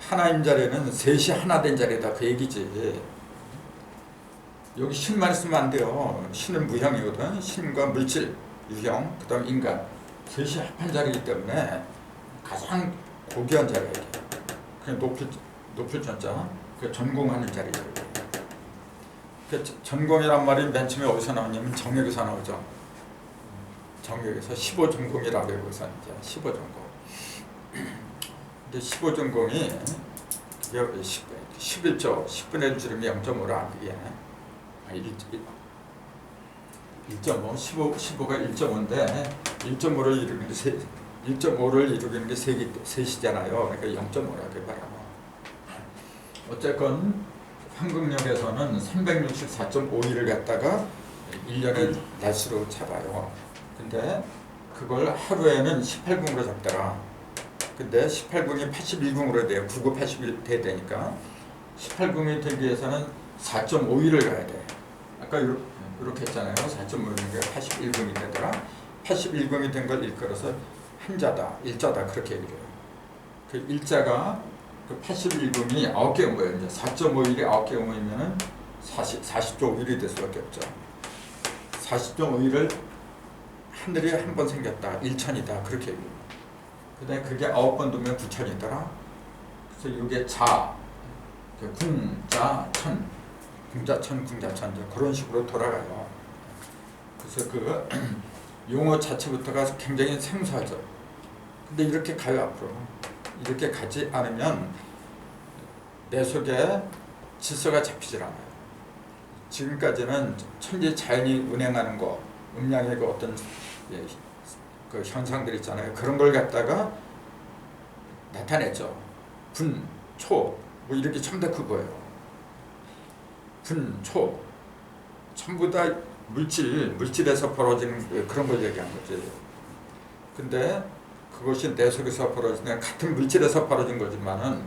하나님 자리는 셋이 하나 된 자리다 그 얘기지. 여기 신만 있으면 안 돼요. 신은 무형이거든. 신과 물질, 유형, 그 다음 인간 셋이 합한 자리이기 때문에 가장 고귀한 자리예요. 그냥 높을 전자, 그 전공하는 자리예요. 그 전공이란 말이 맨 처음에 어디서 나오냐면 정역에서 나오죠. 정역에서 15전공이라고 해요. 그래서 이제 15전공. 근데 15전공이 11조 10분의 1 줄이면 0.5라 그게 1.5, 15가 1.5인데 1.5를 이루는 게 셋이잖아요. 그러니까 0.5라고 말하고. 어쨌건 한국역에서는 364.5일을 갖다가 1년의 날수로 잡아요. 근데 그걸 하루에는 18분으로 잡더라. 근데 18궁이 81궁으로 돼요. 99, 81 돼야 되니까 18궁이 되기 위해서는 4.5일을 가야 돼. 아까 이렇게 했잖아요. 4.5일이니까 81궁이 되더라. 81궁이 된 걸 일컬어서 한자다, 일자다 그렇게 얘기해요. 그 일자가 그 81궁이 9개 온 거예요. 이제 4.5일이 9개 오면은 40.5일이 될 수밖에 없죠. 40.5일을 하늘이 한 번 생겼다. 일천이다. 그렇게 얘기해요. 그 다음에 그게 9번 두면 9천이더라. 그래서 이게 자, 궁, 자, 천, 궁자천, 궁자천 그런 식으로 돌아가요. 그래서 그 용어 자체부터가 굉장히 생소하죠. 근데 이렇게 가요 앞으로. 이렇게 가지 않으면 내 속에 질서가 잡히질 않아요. 지금까지는 천지 자연이 운행하는 거, 음양의 그 어떤 그 현상들 있잖아요. 그런 걸 갖다가 나타냈죠. 분, 초, 뭐 이렇게 전부 다 그거예요. 분, 초, 전부 다 물질에서 벌어지는 그런 걸 얘기한 거지. 근데 그것이 내 속에서 벌어지는 같은 물질에서 벌어진 거지만은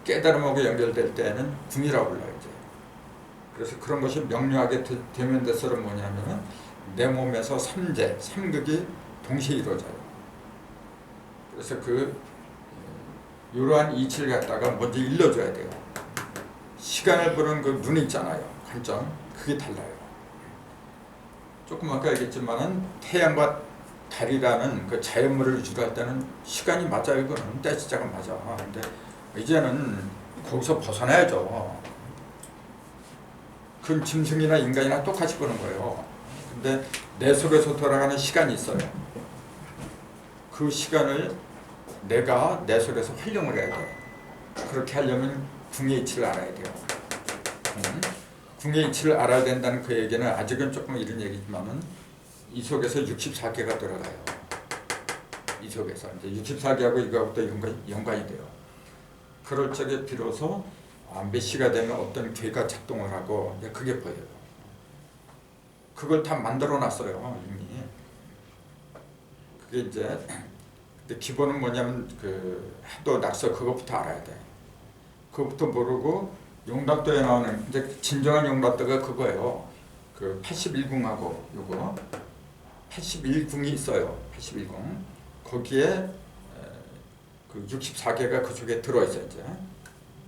깨달음하고 연결될 때는 궁이라고 불러요. 이제. 그래서 그런 것이 명료하게 대면돼서는 뭐냐면은 내 몸에서 삼재, 삼극이 동시에 이루어져요. 그래서 이러한 이치를 갖다가 먼저 일러줘야 돼요. 시간을 보는 그 눈이 있잖아요. 관점, 그게 달라요. 조금 아까 얘기했지만은 태양과 달이라는 그 자연물을 유지할 때는 시간이 맞아요. 이거는 때 시작은 맞아. 근데 이제는 거기서 벗어나야죠. 그건 짐승이나 인간이나 똑같이 보는 거예요. 근데 내 속에서 돌아가는 시간이 있어요. 그 시간을 내가 내 속에서 활용을 해야 돼. 그렇게 하려면 궁의 이치를 알아야 돼요. 궁의 이치를 알아야 된다는 그 얘기는 아직은 조금 이런 얘기지만은 이 속에서 64개가 들어가요. 이 속에서 이제 64개하고 이거하고 연관이 돼요. 그럴 적에 비로소 몇 시가 되면 어떤 괴가 작동을 하고 그게 보여요. 그걸 다 만들어 놨어요 이미. 그게 이제 근데 기본은 뭐냐면 그 해도 낙서 그것부터 알아야 돼. 그것부터 모르고 용납도에 나오는 이제 진정한 용납도가 그거예요. 그 81궁하고 요거 81궁이 있어요. 81궁 거기에 그 64개가 그 속에 들어 있어요. 이제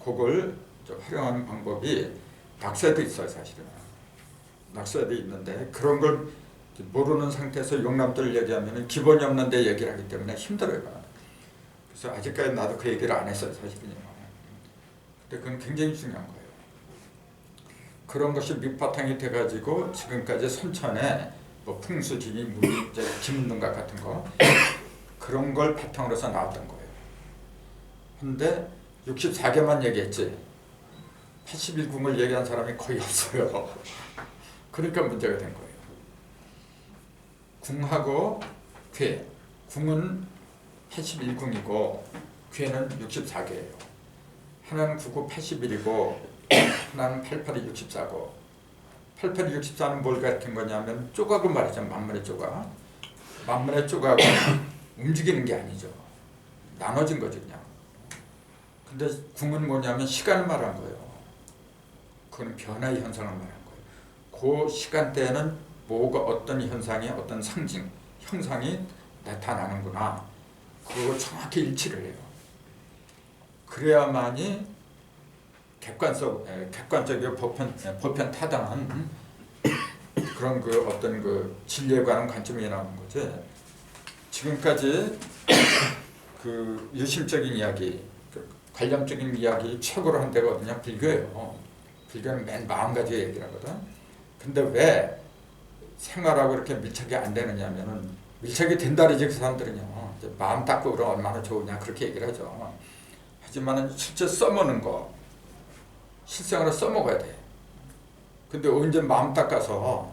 그걸 활용하는 방법이 낙서에도 있어요. 사실은 낙서에도 있는데 그런 걸 모르는 상태에서 용납도를 얘기하면 기본이 없는데 얘기를 하기 때문에 힘들어요. 그래서 아직까지 나도 그 얘기를 안 했어요. 사실은요. 근데 그건 굉장히 중요한 거예요. 그런 것이 밑바탕이 돼가지고 지금까지 선천에 뭐 풍수지기, 무기, 김문등각 같은 거 그런 걸 바탕으로서 나왔던 거예요. 근데 64개만 얘기했지 81궁을 얘기한 사람이 거의 없어요. 그러니까 문제가 된 거예요. 궁하고 괴, 궁은 81궁이고 괴는 64개예요. 하나는 99, 81이고 하나는 88이 64고 88이 64는 뭘 같은 거냐면 조각은 말이죠. 만물의 조각. 만물의 조각은 움직이는 게 아니죠. 나눠진 거죠 그냥. 근데 궁은 뭐냐면 시간을 말한 거예요. 그건 변화의 현상을 말한 거예요. 그 시간대에는 뭐가 어떤 현상이 어떤 상징, 형상이 나타나는구나. 그거 정확히 일치를 해요. 그래야만이 객관적이고 보편 타당한 그런 그 어떤 그 진리에 관한 관점이 나오는 거지. 지금까지 그 유심적인 이야기, 관념적인 이야기 최고로 한 데가 어디냐? 불교예요. 불교는 맨 마음가짐 얘기를 하거든. 근데 왜 생활하고 이렇게 밀착이 안 되느냐면은 밀착이 된다르지 그 사람들은요. 마음 닦고 그러면 얼마나 좋으냐 그렇게 얘기를 하죠. 하지만은 실제 써먹는 거 실생활에 써먹어야 돼. 근데 언제 마음 닦아서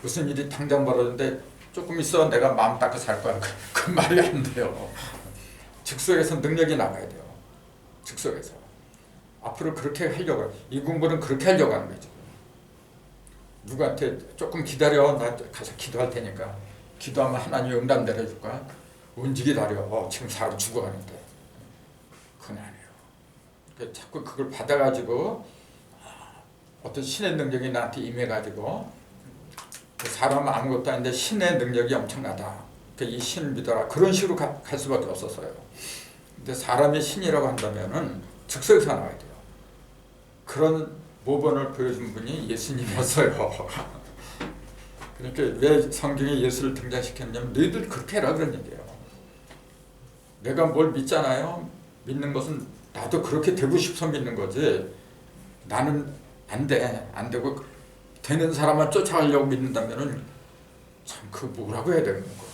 무슨 일이 당장 벌어졌는데 조금 있어 내가 마음 닦아서 살 거야. 그 말이 안 돼요. 즉석에서 능력이 나가야 돼요. 즉석에서. 앞으로 그렇게 하려고 이 공부는 그렇게 하려고 하는 거죠. 누구한테 조금 기다려 나 가서 기도할 테니까 기도하면 하나님이 응답 내려줄 거야. 언제 기다려. 지금 사람 죽어가는데 그건 아니에요. 그러니까 자꾸 그걸 받아가지고 어떤 신의 능력이 나한테 임해가지고 그 사람은 아무것도 아닌데 신의 능력이 엄청나다. 그러니까 이 신을 믿어라. 그런 식으로 갈 수밖에 없었어요. 근데 사람이 신이라고 한다면은 즉석에서 나와야 돼요. 그런 모범을 보여준 분이 예수님이었어요. 그러니까 왜 성경에 예수를 등장시켰냐면 너희들 그렇게 해라 그런 얘기예요. 내가 뭘 믿잖아요. 믿는 것은 나도 그렇게 되고 싶어서 믿는 거지. 나는 안 돼. 안 되고 되는 사람만 쫓아가려고 믿는다면은 참 그 뭐라고 해야 되는 거.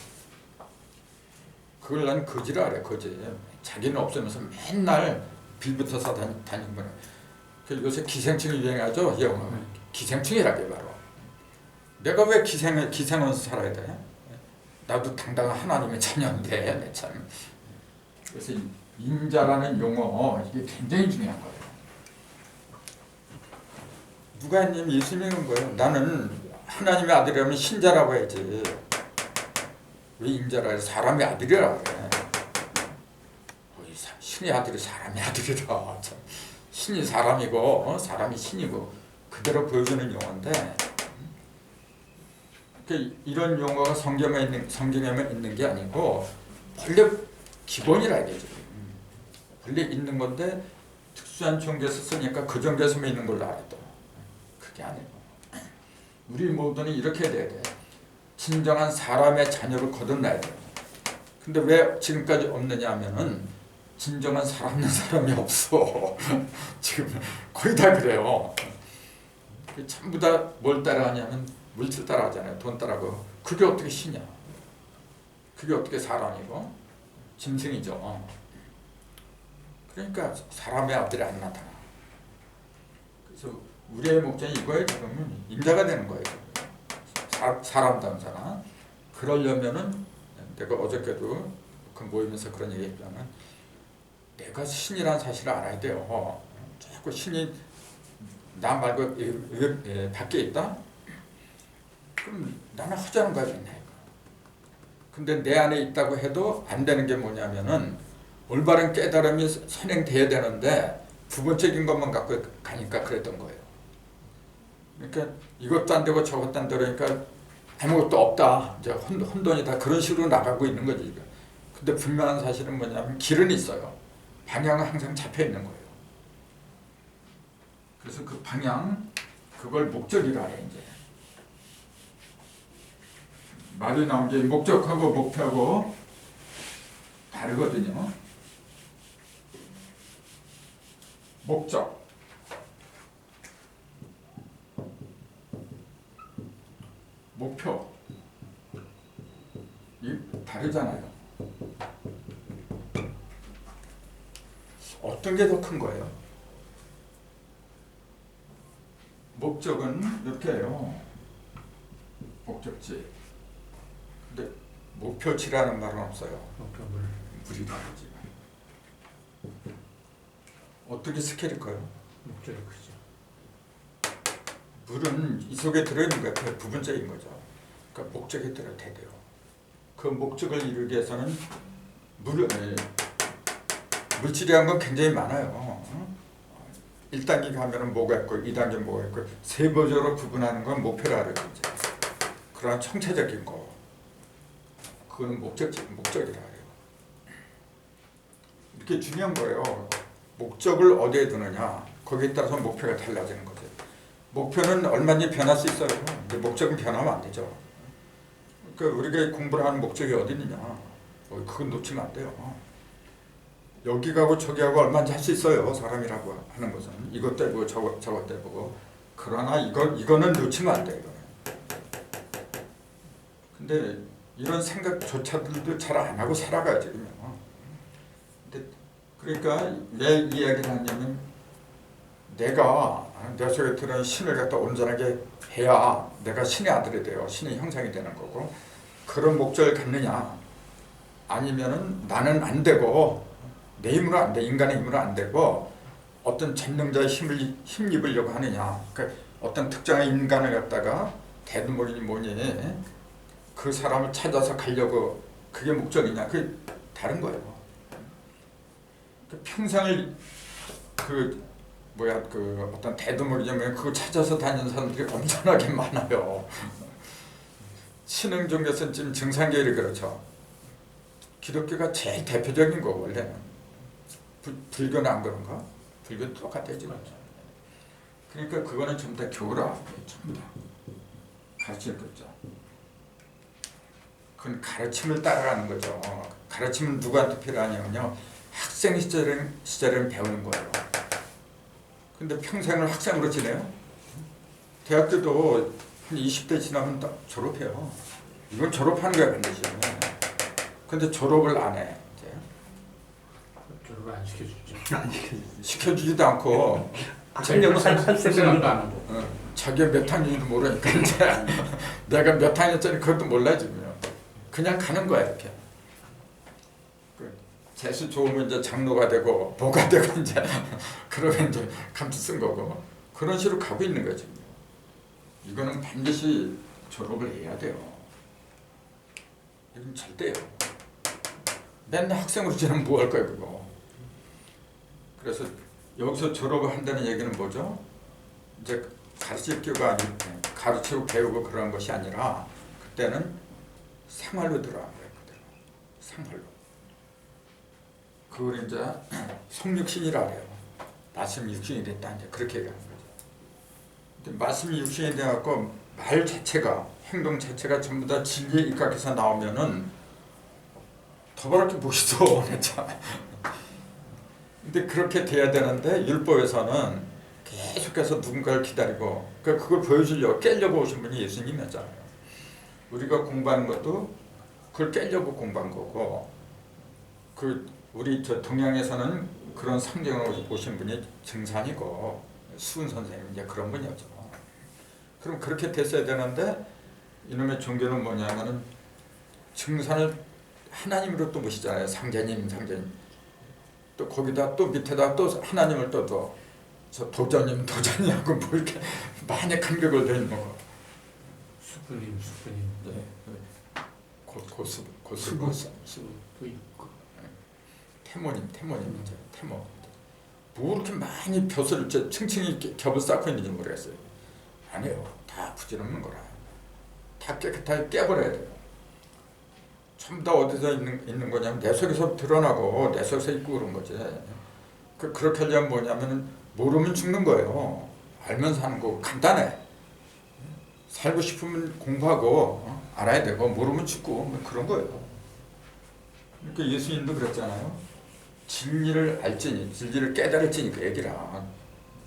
그걸 난 거지라 그래. 거지. 자기는 없으면서 맨날 빌붙어서 다니는 거야. 요새 기생충이 유행하죠. 영어. 기생충이라게 바로. 내가 왜 기생원서 살아야 돼? 나도 당당한 하나님의 자녀인데 참. 그래서 임자라는 용어 이게 굉장히 중요한 거예요. 누가 했냐면 예수님이 한 거예요. 나는 하나님의 아들이라면 신자라고 해야지. 왜 임자라 해서 사람의 아들이라고 해. 신의 아들이 사람의 아들이라. 참. 신이 사람이고 사람이 신이고 그대로 보여주는 용어인데 이런 용어가 성경에만 있는 게 아니고 원래 기본이라 이거죠. 원래 있는 건데 특수한 종교에서 쓰니까 그 종교에서만 있는 걸로 알아도 그게 아니고 우리 모두는 이렇게 돼야 돼. 진정한 사람의 자녀를 거듭나야 돼요. 근데 왜 지금까지 없느냐 하면은 진정한 사람 있는 사람이 없어. 지금 거의 다 그래요. 전부 다 뭘 따라하냐면 물질 따라하잖아요. 돈 따라하고. 그게 어떻게 신이야? 그게 어떻게 사람이고? 짐승이죠. 그러니까 사람의 아들이 안 나타나. 그래서 우리의 목적이 이거예요. 그러면 임자가 되는 거예요. 사람다운 사람. 그러려면은 내가 어저께도 그 모임에서 그런 얘기 했지만 내가 신이라는 사실을 알아야 돼요. 자꾸 신이 나 말고 밖에 있다? 그럼 나는 허전한 거야 그냥. 근데 내 안에 있다고 해도 안 되는 게 뭐냐면은 올바른 깨달음이 선행돼야 되는데 부분적인 것만 갖고 가니까 그랬던 거예요. 그러니까 이것도 안 되고 저것도 안 되고 그러니까 아무것도 없다. 이제 혼돈이다. 그런 식으로 나가고 있는 거지. 근데 분명한 사실은 뭐냐면 길은 있어요. 방향은 항상 잡혀 있는 거예요. 그래서 그 방향, 그걸 목적이라 해, 이제. 말이 나온 게 목적하고 목표하고 다르거든요. 목적. 목표. 이 다르잖아요. 어떤 게 더 큰 거예요? 목적은 이렇게 해요. 목적지. 근데 목표치라는 말은 없어요. 물이 다르지. 어떻게 스케일이 커요? 목적이 크죠. 물은 이 속에 들어있는 거예요. 그 부분적인 거죠. 그러니까 목적에 들어야 돼요. 그 목적을 이루기 위해서는 물질이란 건 굉장히 많아요. 1단계 가면은 뭐가 있고 2단계 뭐가 있고 세부적으로 구분하는 건 목표라 그러죠. 그러나 총체적인 거 그거는 목적이라 그래요. 이렇게 중요한 거예요. 목적을 어디에 두느냐 거기에 따라서 목표가 달라지는 거죠. 목표는 얼마든지 변할 수 있어요. 근데 목적은 변하면 안 되죠. 그러니까 우리가 공부를 하는 목적이 어디 있느냐 그건 놓치면 안 돼요. 여기 가고 저기 가고 얼마든지 할 수 있어요. 사람이라고 하는 것은 이것 때보고 저것 때보고 그러나 이거는 놓치면 안 돼요. 근데 이런 생각조차도 잘 안 하고 살아가야지 그냥. 근데 그러니까 왜 이야기를 하냐면 내가 내 속에 들어있는 신을 갖다 온전하게 해야 내가 신의 아들이 돼요. 신의 형상이 되는 거고 그런 목적을 갖느냐 아니면은 나는 안 되고 내 힘으로 안 돼. 인간의 힘으로 안 되고 어떤 전능자의 힘입으려고 하느냐. 그러니까 어떤 특정한 인간을 갖다가 대두머리니 뭐니 그 사람을 찾아서 가려고 그게 목적이냐. 그게 다른 거예요. 그 평생을 어떤 대두목이냐면 그거 찾아서 다니는 사람들이 엄청나게 많아요. 신흥 종교에서는 지금 증상계열이 그렇죠. 기독교가 제일 대표적인 거 원래는. 불교는 안 그런가? 불교도 똑같아지. 그러니까 그거는 전부 다 교라. 전부 다 가르칠 거죠. 그건 가르침을 따라가는 거죠. 가르침은 누구한테 필요하냐면요. 학생 시절에는 배우는 거예요. 근데 평생을 학생으로 지내요? 대학교도 한 20대 지나면 딱 졸업해요. 이건 졸업하는 거야 반드시. 근데 졸업을 안 해. 이제. 졸업을 안 시켜주죠. 시켜주지도 않고 할 생각도 안 하고. 자기가 몇 학년인지도 모르니까 이제 내가 몇 학년짜리 그것도 몰라 지금. 그냥 가는 거야 이렇게. 재수 좋으면 이제 장로가 되고 보가 되고 이제 그러면 이제 감투 쓴 거고 그런 식으로 가고 있는 거죠. 이거는 반드시 졸업을 해야 돼요. 이건 절대요. 맨날 학생으로 지내면 뭐 할 거야 그거. 그래서 여기서 졸업을 한다는 얘기는 뭐죠? 이제 가르칠 교가 아니고 가르치고 배우고 그런 것이 아니라 그때는 생활로 들어간 거예요. 그대로. 생활로. 그걸 이제 성육신이라 해요. 말씀이 육신이 됐다 이제 그렇게 얘기하는 거죠. 근데 말씀이 육신이 돼갖고 말 자체가 행동 자체가 전부 다 진리에 입각해서 나오면은 더럽게 멋있어. 근데 그렇게 돼야 되는데 율법에서는 계속해서 누군가를 기다리고 그걸 보여주려고 깨려고 오신 분이 예수님이었잖아요. 우리가 공부하는 것도 그걸 깨려고 공부한 거고 우리 저 동양에서는 그런 상징으로 오신 분이 증산이고 수은 선생님 이제 그런 분이었죠. 그럼 그렇게 됐어야 되는데 이놈의 종교는 뭐냐면은 증산을 하나님으로 또 모시잖아요. 상제님. 또 거기다 또 밑에다 또 하나님을 또 저 도전이하고 뭐 이렇게 많이 간격을 더 있는 거. 수부님. 네. 고수부 있고. 태모님 이제 태모. 뭐 이렇게 많이 벼슬을 층층이 겹을 쌓고 있는지 모르겠어요. 아니에요. 다 부질없는 거라. 다 깨끗하게 깨버려야 돼요. 전부 다 어디서 있는 거냐면 내 속에서 드러나고 내 속에서 있고 그런 거지. 그렇게 하려면 뭐냐면 모르면 죽는 거예요. 알면 사는 거 간단해. 살고 싶으면 공부하고 알아야 되고 모르면 죽고 뭐 그런 거예요. 그러니까 예수님도 그랬잖아요. 진리를 알지니 진리를 깨달을지니 그 얘기라.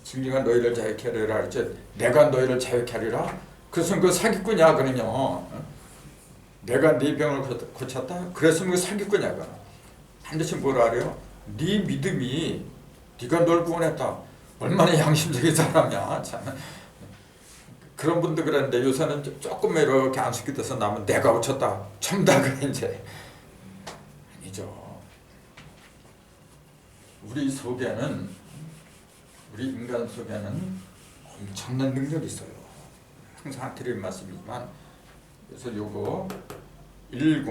진리가 너희를 자유케 하리라 했지. 내가 너희를 자유케 하리라. 그래서 그 사기꾼이야 그러냐. 내가 네 병을 고쳤다. 그랬으면 그 사기꾼이야. 반드시 뭐라 하래요? 네 믿음이 네가 널 구원했다. 얼마나 양심적인 사람이야. 참. 그런 분도 그랬는데 요새는 조금 이렇게 안숙이 돼서 나면 내가 고쳤다. 전부 다 그래 이제. 아니죠. 우리 인간 속에는 엄청난 능력이 있어요. 항상 드리는 말씀이지만 그래서 요거 10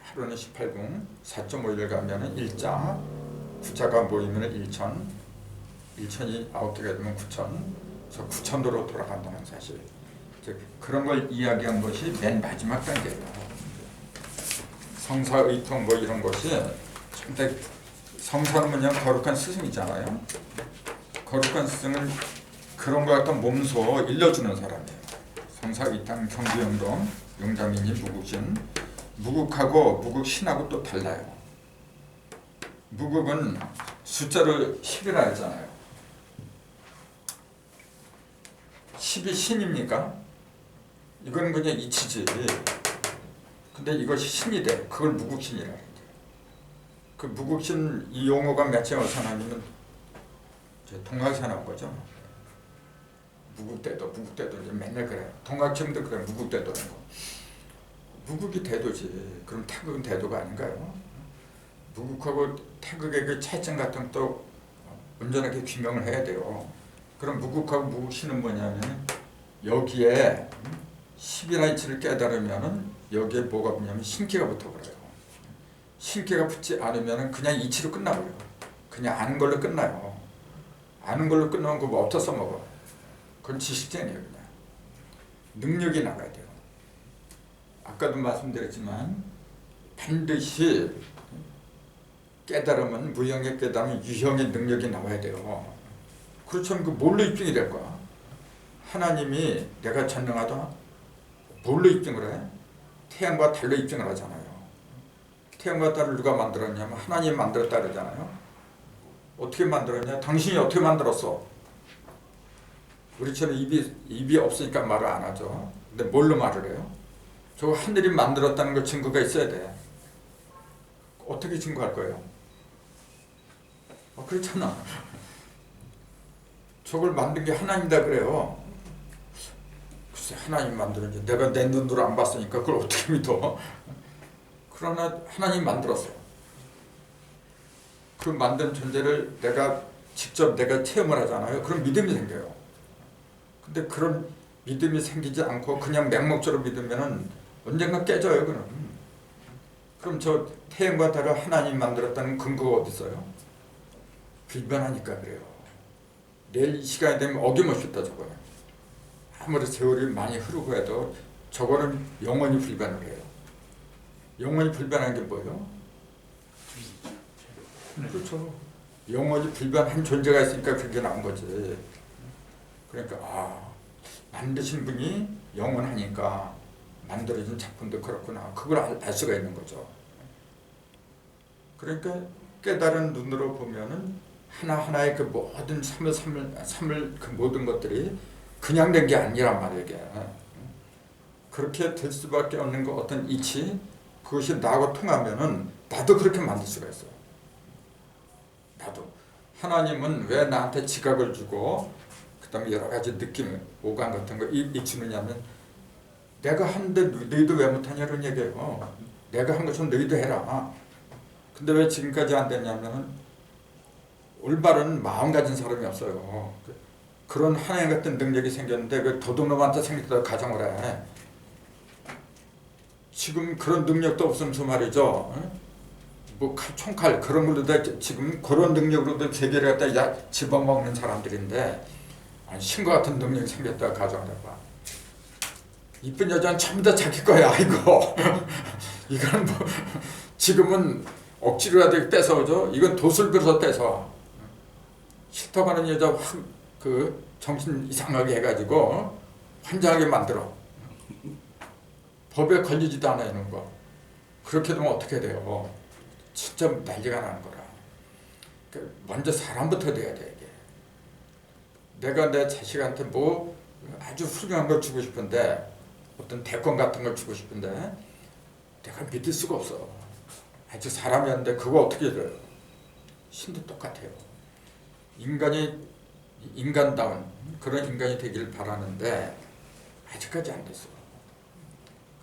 하루는 18궁 4.5일 가면은 1자 9자가 모이면 1000이 9개가 되면 9000 그래서 9000도로 돌아간다는 사실 그런 걸 이야기한 것이 맨 마지막 단계예요. 성사의통 뭐 이런 것이 근데 성사는 뭐냐 거룩한 스승이잖아요. 거룩한 스승은 그런 거 갖다 몸소 일러주는 사람이에요. 성사의탕 경주영동 용자민이 무국신 무국하고 무국신하고 또 달라요. 무국은 숫자를 10이라 했잖아요. 10이 신입니까? 이건 그냥 이치지. 근데 이것이 신이 돼. 그걸 무국신이라 해요. 그 무국신 이 용어가 몇째 어디서 나냐면 동학에서 나온 거죠. 무국대도 이제 맨날 그래요. 동학침도 그래 무국대도는 거. 무국이 대도지. 그럼 태극은 대도가 아닌가요? 무국하고 태극의 그 차이점 같은 또 온전하게 규명을 해야 돼요. 그럼 무국하고 무국신은 뭐냐면 여기에 10이나 이치를 깨달으면은 여기에 뭐가 붙냐면 신기가 붙어버려요. 신기가 붙지 않으면 그냥 이치로 끝나버려. 그냥 아는 걸로 끝나요. 아는 걸로 끝나면 그거 어디다 써먹어. 그건 지식쟁이에요. 그냥 능력이 나가야 돼요. 아까도 말씀드렸지만 반드시 깨달으면 무형의 깨달으면 유형의 능력이 나와야 돼요. 그렇다면 그 뭘로 입증이 될 거야? 하나님이 내가 전능하다? 뭘로 입증을 해? 태양과 달로 입증을 하잖아요. 태양과 달을 누가 만들었냐면 하나님이 만들었다 그러잖아요. 어떻게 만들었냐? 당신이 어떻게 만들었어? 우리처럼 입이 없으니까 말을 안 하죠. 근데 뭘로 말을 해요? 저거 하늘이 만들었다는 걸 증거가 있어야 돼. 어떻게 증거할 거예요? 그렇잖아. 저걸 만든 게 하나님이다 그래요. 글쎄 하나님 만들었지. 내가 내 눈으로 안 봤으니까 그걸 어떻게 믿어? 그러나 하나님 만들었어요. 그 만든 존재를 직접 내가 체험을 하잖아요. 그럼 믿음이 생겨요. 근데 그런 믿음이 생기지 않고 그냥 맹목적으로 믿으면은 언젠가 깨져요. 그럼 저 태양과 달을 하나님 만들었다는 근거가 어디 있어요? 불변하니까 그래요. 내일 이 시간이 되면 어김없겠다 저거는. 아무리 세월이 많이 흐르고 해도 저거는 영원히 불변을 해요. 영원히 불변한 게 뭐예요? 그렇죠. 영원히 불변한 존재가 있으니까 그게 나온 거지. 그러니까 만드신 분이 영원하니까 만들어진 작품도 그렇구나. 그걸 알 수가 있는 거죠. 그러니까 깨달은 눈으로 보면은 하나하나의 그 모든 삼을 그 모든 것들이 그냥 된 게 아니란 말이에요. 이게. 그렇게 될 수밖에 없는 거 어떤 이치, 그것이 나하고 통하면은 나도 그렇게 만들 수가 있어요. 나도. 하나님은 왜 나한테 지각을 주고 그다음에 여러 가지 느낌, 오감 같은 거 입주느냐면 내가 하는데 너희도 왜 못하냐 이런 얘기예요. 내가 한 것처럼 너희도 해라. 근데 왜 지금까지 안 됐냐면은 올바른 마음 가진 사람이 없어요. 그런 하나님 같은 능력이 생겼는데 그 도둑놈한테 생겼다고 가정을 해. 지금 그런 능력도 없으면서 말이죠. 뭐 총칼 그런 걸로도 지금 그런 능력으로도 세계를 갖다 집어먹는 사람들인데 신과 같은 능력이 생겼다고 가정을 해봐. 이쁜 여자는 전부 다 자기 거야 이거. 이건 뭐 지금은 억지로라도 뺏어오죠. 이건 도술 부려서 뺏어. 싫다고 하는 여자 확 그 정신 이상하게 해가지고 환장하게 만들어. 법에 걸리지도 않아 이런 거. 그렇게 되면 어떻게 돼요? 진짜 난리가 나는 거라. 먼저 사람부터 돼야 돼 이게. 내가 내 자식한테 뭐 아주 훌륭한 걸 주고 싶은데 어떤 대권 같은 걸 주고 싶은데 내가 믿을 수가 없어. 아주 사람이었는데 그거 어떻게 돼요? 신도 똑같아요. 인간다운 그런 인간이 되길 바라는데 아직까지 안 됐어.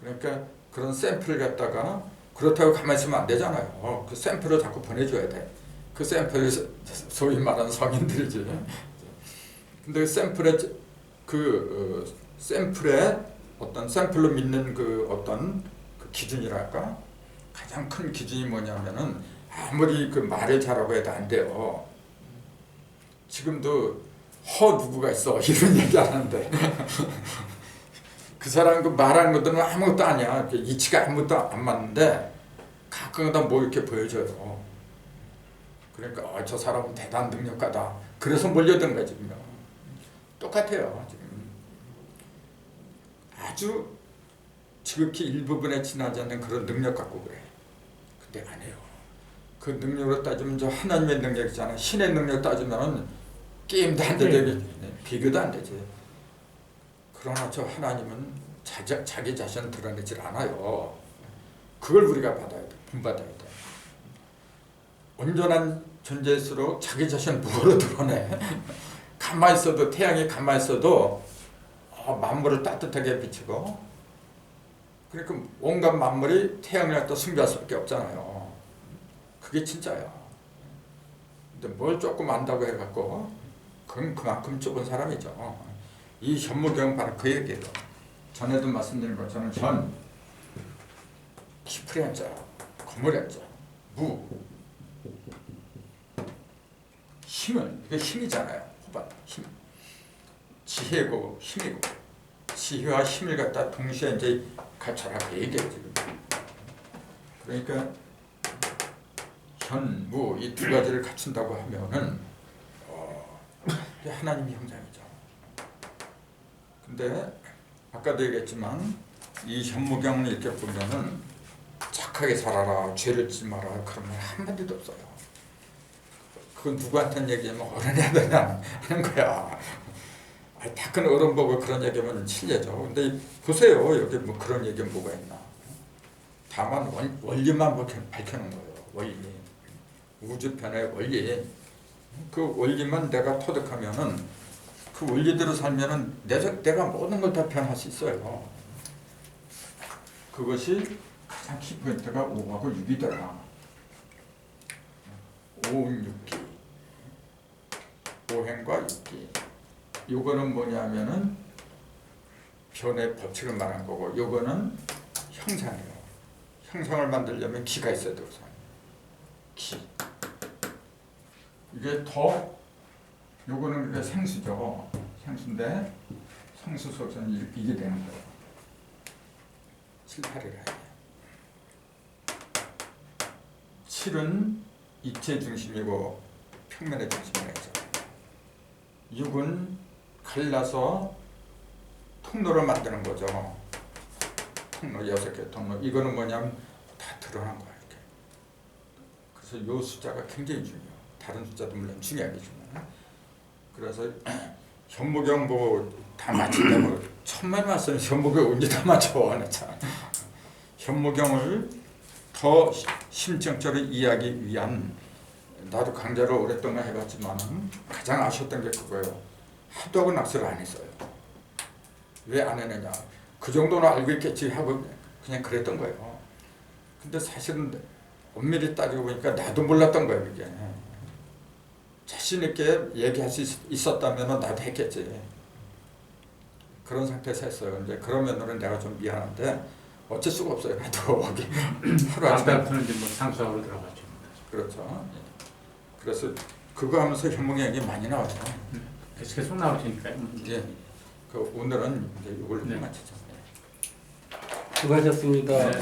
그러니까 그런 샘플을 갖다가 그렇다고 가만히 있으면 안 되잖아요. 그 샘플을 자꾸 보내줘야 돼. 그 샘플이 소위 말하는 성인들이지. 근데 샘플에 어떤 샘플로 믿는 그 어떤 그 기준이랄까? 가장 큰 기준이 뭐냐면은 아무리 그 말을 잘하고 해도 안 돼요. 지금도 누구가 있어 이런 얘기 안 하는데 그 사람 그 말하는 것들은 아무것도 아니야. 이치가 아무것도 안 맞는데 가끔가다 뭐 이렇게 보여줘요. 그러니까 저 사람은 대단한 능력가다. 그래서 몰려든 거야 지금. 똑같아요 지금. 아주 지극히 일부분에 지나지 않는 그런 능력 갖고 그래. 근데 안 해요. 그 능력으로 따지면 저 하나님의 능력이잖아. 신의 능력 따지면 게임도 안 되지. 비교도 안 되지. 그러나 저 하나님은 자기 자신을 드러내질 않아요. 그걸 우리가 받아야 돼. 본받아야 돼. 온전한 존재일수록 자기 자신을 뭐로 드러내? 가만히 있어도 태양이 가만히 있어도 만물을 따뜻하게 비추고 그러니까 온갖 만물이 태양을 갖다 숭배할 수밖에 없잖아요. 그게 진짜야. 근데 뭘 조금 안다고 해갖고 그건 그만큼 좁은 사람이죠. 이 현무경은 바로 그 얘기예요. 전에도 말씀드린 것처럼 현, 피프레임자, 고무레임자 무 힘은 이게 힘이잖아요. 호박 힘 지혜고 힘이고 지혜와 힘을 갖다 동시에 이제 갖춰라 그 얘기예요 지금. 그러니까 현, 무 이 두 가지를 갖춘다고 하면은 이게 하나님의 형상이죠. 근데 아까도 얘기했지만 이 현무경을 이렇게 보면은 착하게 살아라, 죄를 짓지 마라 그런 말 한마디도 없어요. 그건 누구한테는 얘기하면 어른애들은 하는 거야. 다 큰 어른 보고 그런 얘기하면 실례죠. 근데 보세요, 여기 뭐 그런 얘기는 뭐가 있나. 다만 원리만 밝혀놓은 거예요. 원리, 우주편의 원리. 그 원리만 내가 터득하면은 그 원리대로 살면은 내가 모든 걸 다 표현할 수 있어요. 그것이 가장 키포인트가 5하고 6이더라. 5은 6기, 5행과 6기. 요거는 뭐냐면은 변의 법칙을 말한 거고, 요거는 형상이에요. 형상을 만들려면 기가 있어야 되고, 기. 이게 더, 요거는 그게 생수죠. 생수인데 성수 속에서는 이게 되는 거예요. 7, 8이라 해요. 7은 입체 중심이고 평면의 중심이라 했죠. 6은 갈라서 통로를 만드는 거죠. 통로 6개 통로. 이거는 뭐냐면 다 드러난 거야 이렇게. 그래서 요 숫자가 굉장히 중요해요. 다른 숫자도 물론 중요하겠지만. 그래서 현무경 뭐 다 맞춘다고 천만 말씀 현무경 언제 다 맞춰. 현무경을 더 심층적으로 이해하기 위한, 나도 강좌를 오랫동안 해봤지만 가장 아쉬웠던 게 그거예요. 하도 하고 낙서를 안 했어요. 왜 안 했느냐. 그 정도는 알고 있겠지 하고 그냥 그랬던 거예요. 근데 사실은 엄밀히 따지고 보니까 나도 몰랐던 거예요. 그게. 자신 있게 얘기할 수 있었다면 나도 했겠지. 그런 상태에서 했어요. 이제 그런 면으로는 내가 좀 미안한데 어쩔 수가 없어요. 나도 아까부터는 이제 뭐 상수학으로 들어가죠. 그렇죠. 그래서 그거 하면서 현무경이 많이 나와요. 계속 나올 테니까요. 이제 그 오늘은 이제 이걸로 네. 마치죠. 수고하셨습니다. 네.